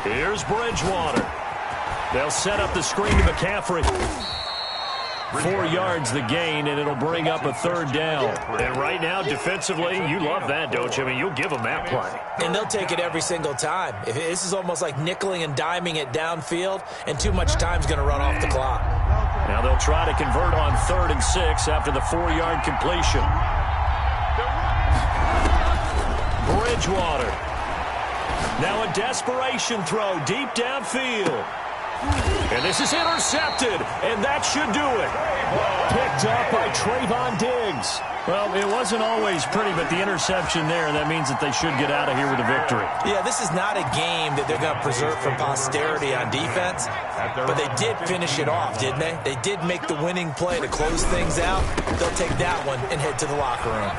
Here's Bridgewater. They'll set up the screen to McCaffrey. 4 yards the gain, and it'll bring up a third down. And right now, defensively, you love that, don't you? I mean, you'll give them that play. And they'll take it every single time. This is almost like nickeling and diming it downfield, and too much time's going to run off the clock. Now they'll try to convert on 3rd and 6 after the 4-yard completion. Bridgewater. Now a desperation throw deep downfield. And this is intercepted, and that should do it. Picked up by Trayvon Diggs. Well, it wasn't always pretty, but the interception there, that means that they should get out of here with a victory. Yeah, this is not a game that they're going to preserve for posterity on defense, but they did finish it off, didn't they? They did make the winning play to close things out. They'll take that one and head to the locker room.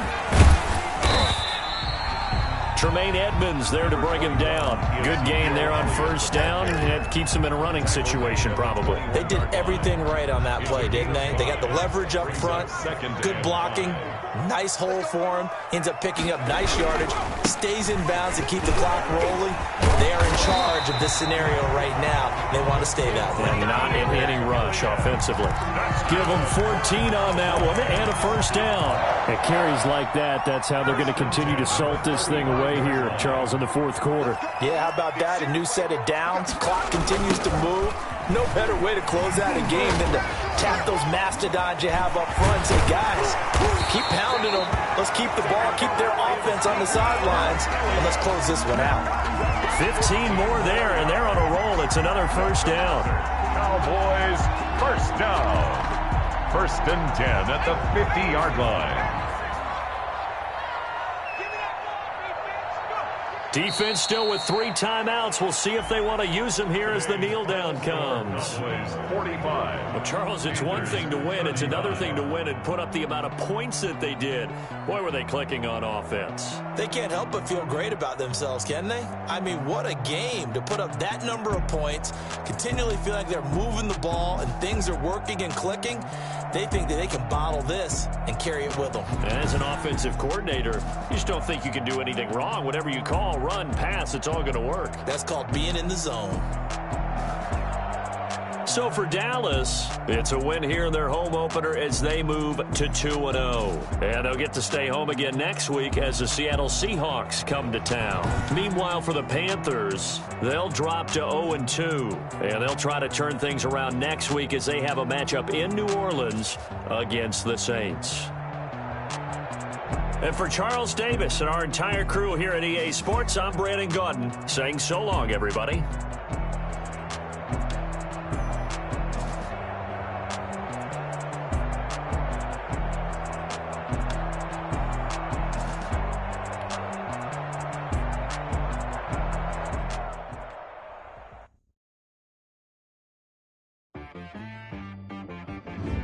Tremaine Edmonds there to bring him down. Good gain there on first down. It keeps him in a running situation, probably. They did everything right on that play, didn't they? They got the leverage up front, good blocking, nice hole for him. Ends up picking up nice yardage, stays in bounds to keep the clock rolling. They are in charge of this scenario right now. They want to stay that way. And not in any rush offensively. Give them 14 on that one and a first down. At carries like that, that's how they're going to continue to salt this thing away here, Charles, in the fourth quarter. Yeah, how about that? A new set of downs. Clock continues to move. No better way to close out a game than to tap those mastodons you have up front and say, guys, keep pounding them. Let's keep the ball, keep their offense on the sidelines, and let's close this one out. 15 more there, and they're on a roll. It's another first down. Cowboys first down. 1st and 10 at the 50-yard line. Defense still with 3 timeouts. We'll see if they want to use them here as the kneel down comes. 45. Well, Charles, it's one thing to win. It's another thing to win and put up the amount of points that they did. Boy, were they clicking on offense. They can't help but feel great about themselves, can they? I mean, what a game to put up that number of points, continually feel like they're moving the ball and things are working and clicking. They think that they can bottle this and carry it with them. As an offensive coordinator, you just don't think you can do anything wrong. Whatever you call, run, pass, it's all going to work. That's called being in the zone. So for Dallas, it's a win here in their home opener as they move to 2-0. And they'll get to stay home again next week as the Seattle Seahawks come to town. Meanwhile, for the Panthers, they'll drop to 0-2. And they'll try to turn things around next week as they have a matchup in New Orleans against the Saints. And for Charles Davis and our entire crew here at EA Sports, I'm Brandon Gaudin saying so long, everybody.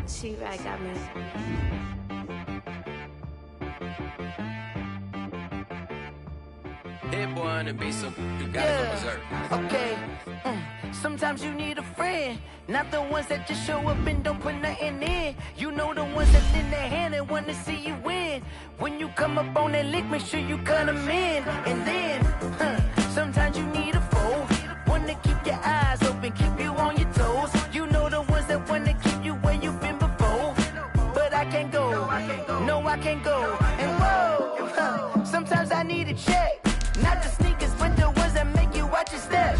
She-Rag got me. Hit boy on the beat, so you gotta go berserk. Okay. Sometimes you need a friend, not the ones that just show up and don't put nothing in. You know the ones that lend their hand and want to see you win. When you come up on that lick, make sure you cut them in. And then, sometimes you need a foe, one to keep your eyes open, keep you on your toes. You know the ones that want to keep you where you've been before. But I can't go, no I can't go. And whoa, sometimes I need a check. Not the sneakers, but the ones that make you watch your step.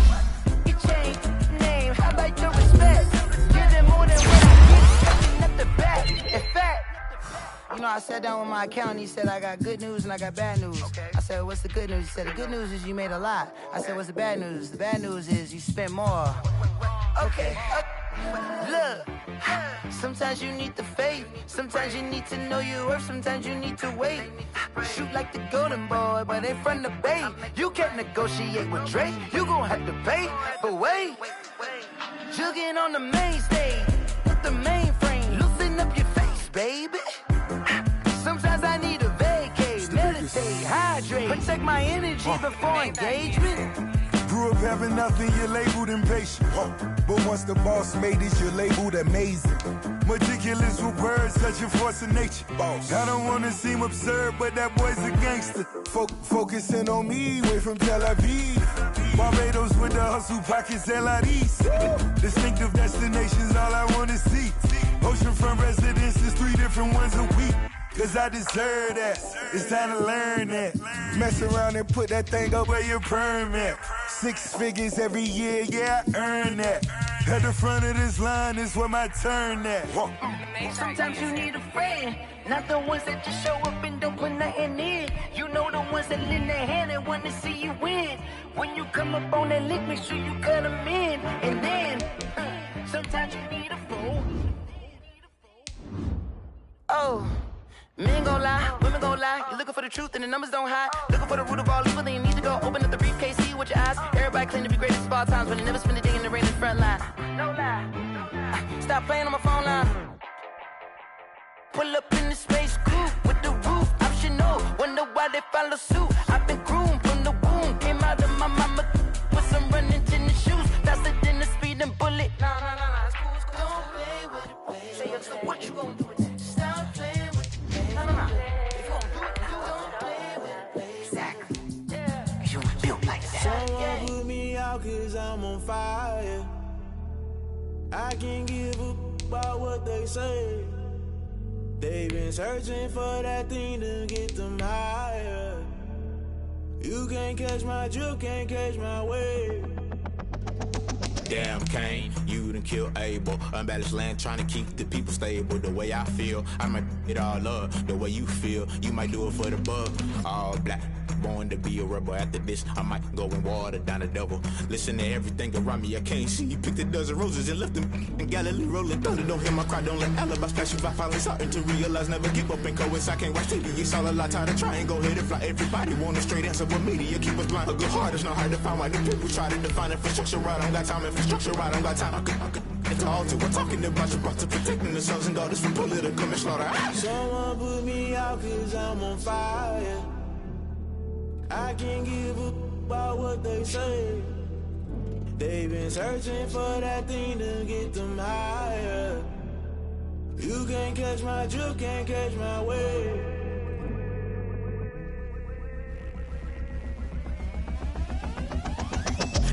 You change name, how about your respect? Give them more than what I get, at the back. In fact, you know, I sat down with my accountant. He said, I got good news and I got bad news. I said, what's the good news? He said, the good news is you made a lot. I said, what's the bad news? The bad news is you spent more. Okay. Look, sometimes you need the faith. Sometimes you need to know your worth. Sometimes you need to wait. Shoot like the golden boy, but in front of Bay. You can't negotiate with Drake. You gon' have to pay. But wait, jugging on the main stage with the mainframe. Loosen up your face, baby. Sometimes I need a vacate, meditate, hydrate, protect my energy before engagement. Grew up having nothing, you're labeled impatient. But once the boss made it, you're labeled amazing. Meticulous with words, such a force of nature. I don't wanna seem absurd, but that boy's a gangster. Focusing on me, way from Tel Aviv. Barbados with the hustle pockets, LIDs. Distinctive destinations, all I wanna see. Oceanfront residences, 3 different ones a week. Cause I deserve that, it's time to learn that. Mess around and put that thing up where your permit. 6 figures every year, yeah, I earn that. At the front of this line is where my turn at. Sometimes you need a friend, not the ones that just show up and don't put nothing in. You know the ones that lend their hand and want to see you win. When you come up on that lick, make sure you cut them in. And then, sometimes you need a fool. Oh. Men gon' lie, women gon' lie. You're looking for the truth and the numbers don't hide. Looking for the root of all evil, then you need to go open up the briefcase, see with your eyes. Everybody claim to be greatest of all times, but they never spend a day in the rain in the front line. No lie. Stop playing on my phone line. Pull up in the space coupe with the roof optional. Wonder why they follow suit. I've been groomed from the womb. Came out of my mama with some running tennis shoes. Faster than the speeding bullet. Nah, it's cool, it's cool. Don't play with it, baby. Say so what you gon' do? Stop playing. Someone put me out cause I'm on fire. I can't give a about what they say. They've been searching for that thing to get them higher. You can't catch my drift, can't catch my wave. Damn Kane, you done killed Abel. Unbalanced land, trying to keep the people stable. The way I feel, I might it all up. The way you feel, you might do it for the bug. All black, born to be a rebel. After this, I might go and water down the devil. Listen to everything around me, I can't see. Picked a dozen roses and left them in Galilee rolling thunder. Don't hear my cry, don't let alibis pass you by. Finally starting to realize, never give up and coincide. I can't watch TV, it's all a lot. Tired of trying, go ahead and fly. Everybody want a straight answer, but media keep us blind. A good heart is not hard to find. Why the people try to define infrastructure right? I don't got time, infrastructure right? I don't got time. I could it's all to we're talking about your brother protecting the sons and daughters from political and slaughter. Someone put me out cause I'm on fire. I can't give up about what they say. They've been searching for that thing to get them higher. You can't catch my drift, can't catch my wave.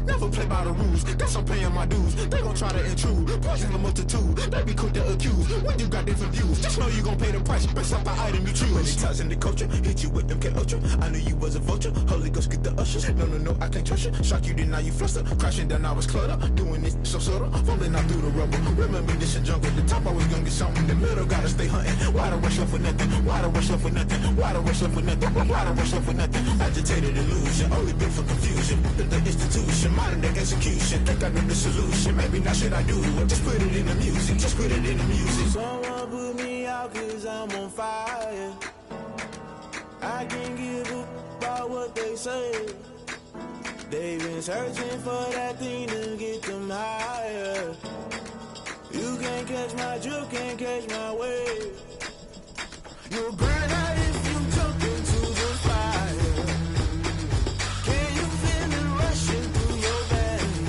Never play by the rules, guess I'm paying my dues. They gon' try to intrude, poison the multitude. They be quick to accuse, when you got different views. Just know you gon' pay the price, based off the item you choose. Many ties in the culture, hit you with MK Ultra. I knew you was a vulture, Holy Ghost get the ushers. No, I can't trust you. Shock you, then now you fluster. Crashing down, I was cluttered. Doing this so subtle, falling out through the rubble. Remember this a jungle, the top always gonna get something. The middle gotta stay hunting. Why the rush left for nothing? Why the rush left for nothing? Why the rush left for nothing? Why the rush left for nothing? Agitated illusion, only built for confusion. The institution, modern day execution. Think I know the solution. Maybe not should I do it? Just put it in the music. Just put it in the music. Someone put me out cause I'm on fire. I can't give up about what they say. They've been searching for that thing to get them higher. You can't catch my drift, can't catch my wave. You'll burn out if you jump into the fire. Can you feel it rushing through your veins?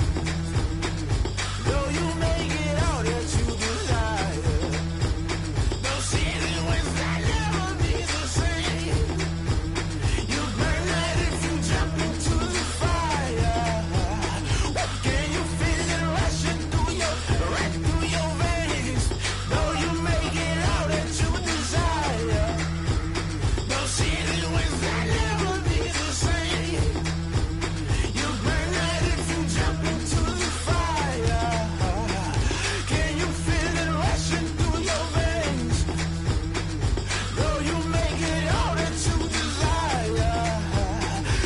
Though you make it out that you desire. Those seasons when I never be the same. You burn out if you jump into the fire. Can you feel it rushing through your veins? Though you make it out that you desire. Those seasons when I never be the same. You burn out if you jump into the fire. Can you feel it rushing through your veins? Though you make it all that you desire.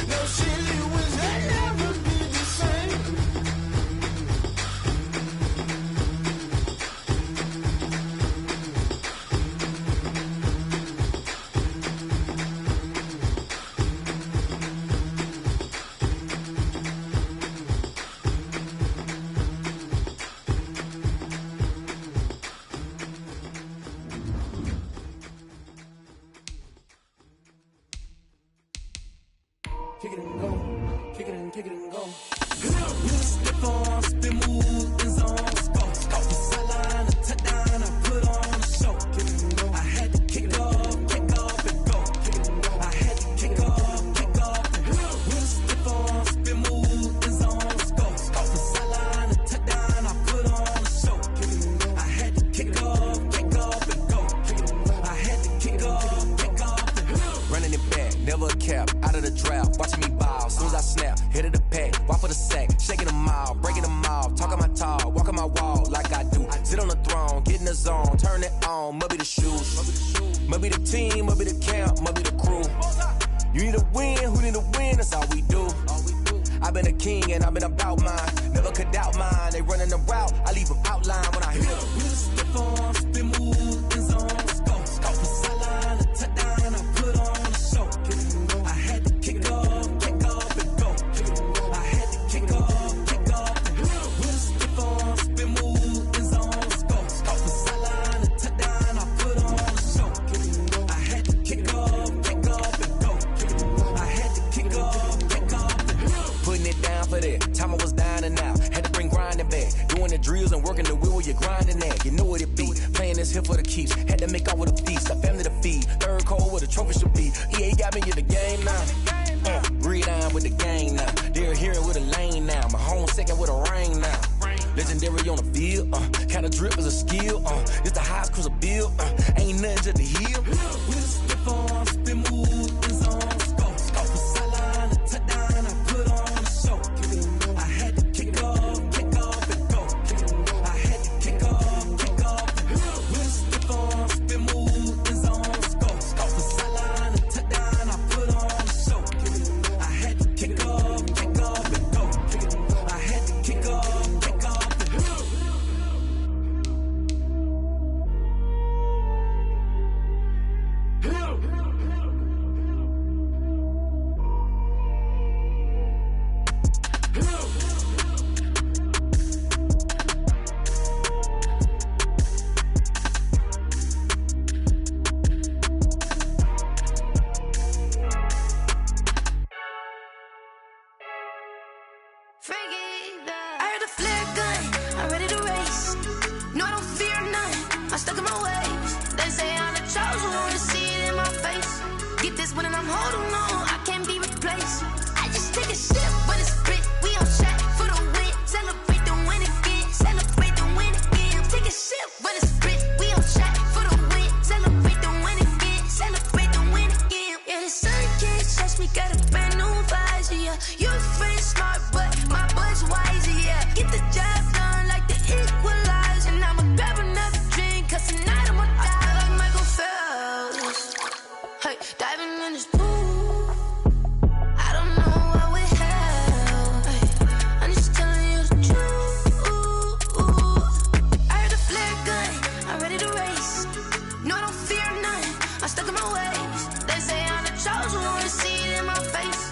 Those silly winds that never be the same. Kick it and go, kick it and go. Step on, spin, move, and zone, scope. The sideline, a touchdown, I put on a show. I had to kick off and go. I had to kick off and go. Step on, spin, move, and zone, scope. The sideline, a touchdown, I put on a show. I had to kick off and go. I had to kick off and go. Running it back, never a cap, out of the drought, watching me ball. Soon as I snap, hit of the pack, walk for the sack, shaking them all, breaking them off, talking my talk, walking my wall like I do. Sit on the throne, get in the zone, turn it on, must be the shoes, must be the team, must be the camp, must be the crew. You need a win, who need a win, that's all we do. I've been a king and I've been about mine, never could doubt mine. They running the route, I leave them outline when I hit them. Step on, spin, move, and zone, scope. The sideline, a touchdown, I put on a show. I had to kick off and go. I had to kick off and go. Step on, spin, move, and zone, scope. The sideline, a touchdown, I put on a show. I had to kick off and go. I had to kick off and go. Putting it down for that, time I was down and out, had to bring grinding back, doing the drills and working the wheel where you're grinding at, you know what it be, playing this here for the keeps, had to make out with a feast, a family to feed, third cold where the trophy should be, EA got me in the game now, breathe on with the game now, they're hearing with a lane now, my home second with a ring now, legendary on the field, kind of drip is a skill, it's the highest cruiser bill, ain't nothing just to heal. Step on, spin, move, and zone, scope. The sideline, a touchdown, I put on a show. I had to kick off and go. I had to kick off and go. Step on, spin, move, and zone, scope. The sideline, a touchdown, I put on a show. I'm stuck in my ways. They say I'm the chosen one, see it in my face. Get this one and I'm holding on, I can't be replaced. I just take a sip, but it's spit. We on track for the win. Celebrate the win again. Celebrate the win again. Take a sip, but it's spit. We on track for the win. Celebrate the win again. Celebrate the win again. Yeah, the sun can't touch me. Got a brand new visor. Yeah, your friend smart, but my bud's wiser. Yeah, get the job done like the equalizer. And I'ma grab another drink, 'cause tonight I'ma die like Michael Phelps. Hey, diving in this pool. I don't know what we have. Hey, I'm just telling you the truth. I heard a flare gun, I'm ready to race. No, I don't fear none, I'm stuck in my ways. They say I'm the chosen one, see it in my face.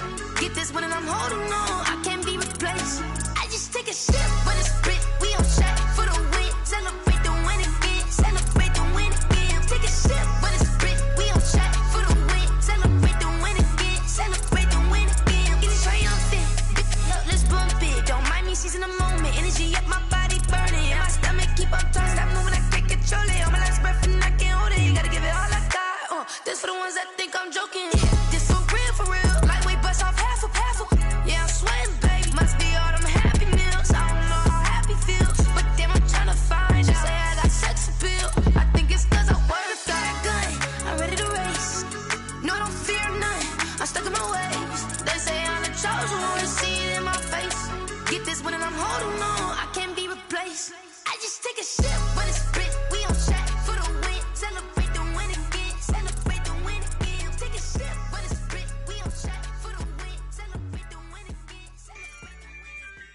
Get this one and I'm holding on, I can't be replaced. I just take a sip, but it's spit. We on track for the win. Celebrate the win again. Celebrate the win again. Take a sip, but it's spit. We on track for the win. Celebrate the win again. Celebrate the win again. Get it triumphant. Let's bump it. Don't mind me seizing the moment. Energy up my body burning. And my stomach keep on turning. Stop moving, I can't control it. On my last breath and I can't hold it. You gotta give it all I got. This for the ones that think I'm joking. This for real, for real. Lightweight bust off half a. Yeah, I'm sweating, babe. Must be all them happy meals. I don't know how happy feels, but damn, I'm trying to find out. Say I got sex appeal. I think it's 'cause I word a fire gun. I'm ready to race. No, I don't fear none. I'm stuck in my ways. They say I'm the chosen one, see it in my face. Get this one and I'm holding on, I can't be replaced. I just take a sip, but it's spit. We on track for the win. Celebrate the win again. Celebrate the win again. Take a sip, but it's spit. We on track for the win. Celebrate the win again. Celebrate the win again.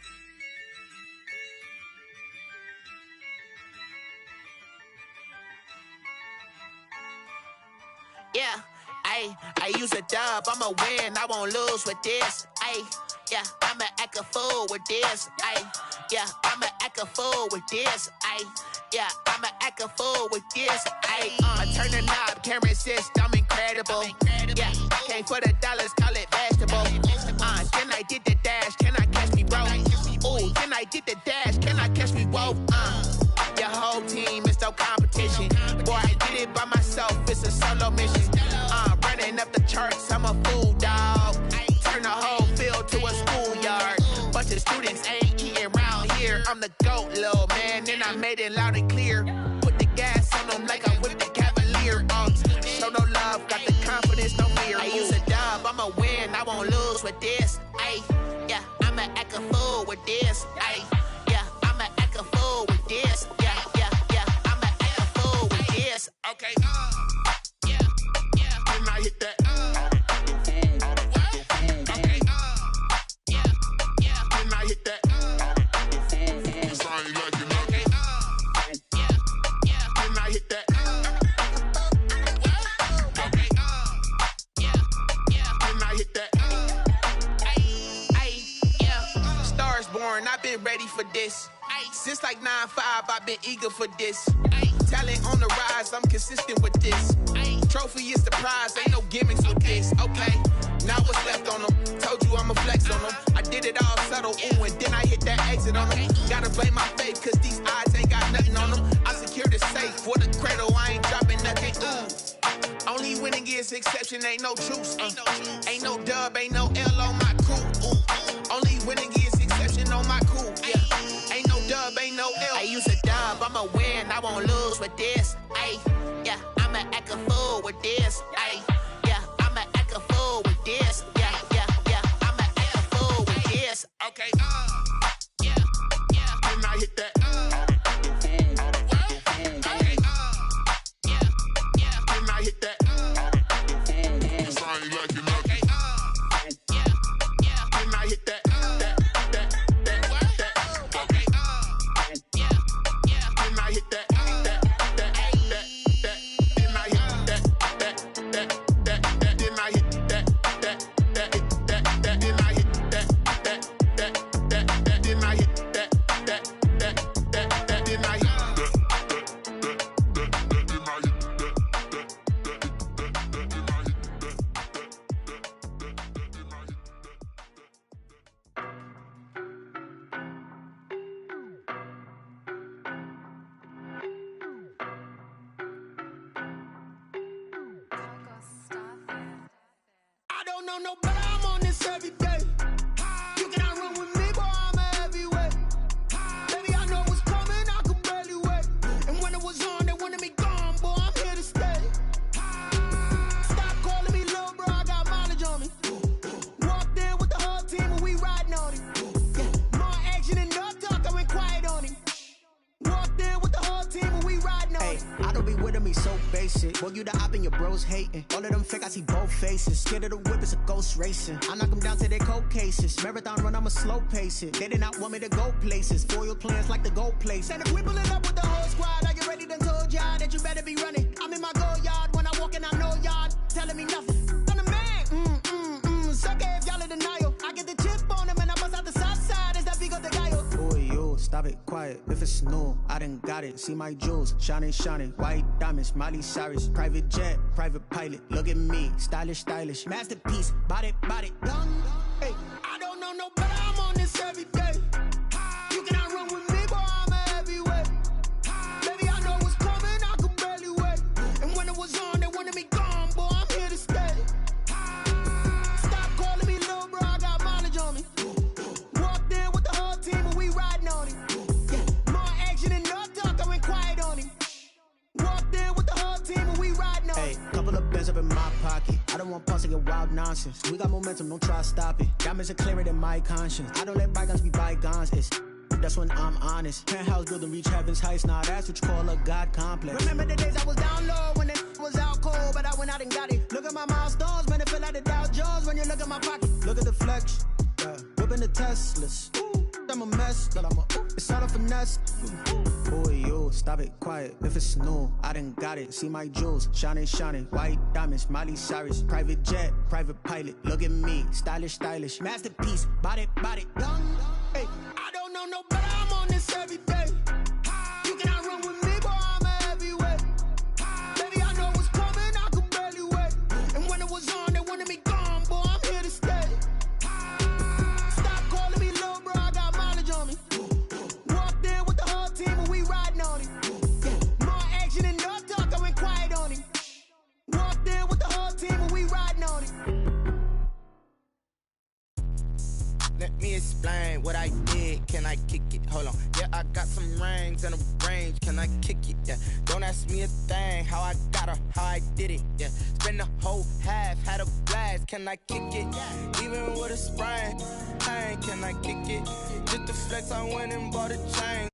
Yeah, I use a dub, I'ma win, I won't lose with this. Yeah, I'ma act a fool with this. Yeah, I'ma act a fool with this. Yeah, I'ma act a fool with this. I turn the knob, camera assist, I'm incredible. Yeah, came for the dollars, call it vegetable. Then I did the dash, can I catch me, bro? Ooh, then I did the dash, can I catch me, whoa? Your whole team is no competition. Boy, I did it by myself, it's a solo mission. Running up the charts, I'm a fool, dog. Turn the whole field to a schoolyard. Bunch of students ain't eating round here. I'm the GOAT, little man, and I made it loud and clear. Put the gas on them like I'm with the Cavalier. Show no love, got the confidence, no fear. I use a dub, I'ma win, I won't lose with this. Yeah, I'ma act a fool with this. Yeah, I'ma act a fool with this. Yeah, I'ma act a fool with this. Okay, and I hit that. Okay, and I hit that. Cause I ain't like it. Okay, and I hit that. Okay, and I hit that. Yeah, Stars born, I've been ready for this. Since like 9-5, I've been eager for this. Talent on the rise, I'm consistent with this. Trophy is the prize, ain't no gimmicks with this. Okay, now what's left on them? Told you I'ma flex on them. I did it all subtle, ooh, and then I hit that exit on them. Gotta blame my faith, cause these odds ain't got nothing on them. I secure the safe for the cradle, I ain't dropping nothing, ooh. Only winning is exception, ain't no truce. Ain't no dub, ain't no L on my crew, ooh. Only winning is exception on my crew, yeah. Ain't no dub, ain't no L. I use a dub, I'ma win, I won't lose with this. Yeah, I'ma act a fool with this. Yeah, I'ma act a fool with this. Yeah, I'ma act a fool with this. Okay, and I hit that. Okay, and I hit that. Cause I ain't like it. Okay, and I hit that. That know no better, I'm on this every day. You cannot run with me, boy, I'm a heavyweight. Baby, I know what's coming, I could barely wait. And when it was on, they wanted me gone, boy, I'm here to stay. Stop calling me little bro, I got mileage on me. Walked in with the whole team and we riding on him. Yeah, more action and no talk, I went quiet on him. Walked in with the whole team and we riding on him. I don't be with me so basic. Boy, you the op and your bros hating. All of them fake, I see both faces. Scared of the whip, it's a ghost racing. I knock them down to their cold cases. Marathon run, I'ma slow pace it. They did not want me to go places. Foil plans like the gold place. And if we pulling up with the whole squad, I get ready to told y'all that you better be running. I'm in my go yard. When I walk in, I know y'all telling me nothing. I'm the man. Suck it if y'all in denial. I get the chip on them and I bust out the south side. Is that big of the guy? Boy, yo, stop it, quiet. If it's new, I done got it. See my jewels, shining, shining. White diamonds, Miley Cyrus. Private jet, private pilot. Look at me, stylish, stylish. Masterpiece, body, young. Hey, I don't know no better, I'm on this every day. You cannot run with me, boy, I'm a heavyweight. Baby, I know what's coming, I could barely wait. And when it was on, they wanted me gone, boy, I'm here to stay. Stop calling me little bro, I got mileage on me. Walked in with the whole team and we riding on him. Yeah, more action and no talk, I went quiet on him. Walked in with the whole team and we riding on him. Hey, couple of bands up in my pocket. I don't want pulse to get wild nonsense. We got momentum, don't try to stop it. Diamonds are clearer than my conscience. I don't let bygones be bygones. That's when I'm honest. Penthouse building, reach heaven's heights. Nah, that's what you call a God complex. Remember the days I was down low when it was out cold, but I went out and got it. Look at my milestones, man, it feel like the Dow Jones when you look at my pocket. Look at the flex, yeah. Whipping the Teslas. Ooh, I'm a mess, but it's all a finesse. Boy, yo, stop it, quiet. If it's new, I done got it. See my jewels, shining, shining. White diamonds, Miley Cyrus. Private jet, private pilot. Look at me, stylish, stylish. Masterpiece, body, young. Hey, I don't know no better, I'm on this every day. You cannot run with me, boy, I'm a heavyweight. Baby, I know what's coming, I could barely wait. And when it was on, they wanted me gone, boy, I'm here to stay. Stop calling me little bro, I got mileage on me. Walked in with the whole team and we riding on him. Yeah, more action and no talk, I went quiet on him. Walked in with the whole team and we riding on him. Let me explain what I did. Can I kick it? Hold on. Yeah, I got some rings and a range. Can I kick it? Yeah. Don't ask me a thing. How I got her, how I did it. Yeah. Spend the whole half, had a blast. Can I kick it? Even with a sprain, can I kick it? Just the flex, I went and bought a chain.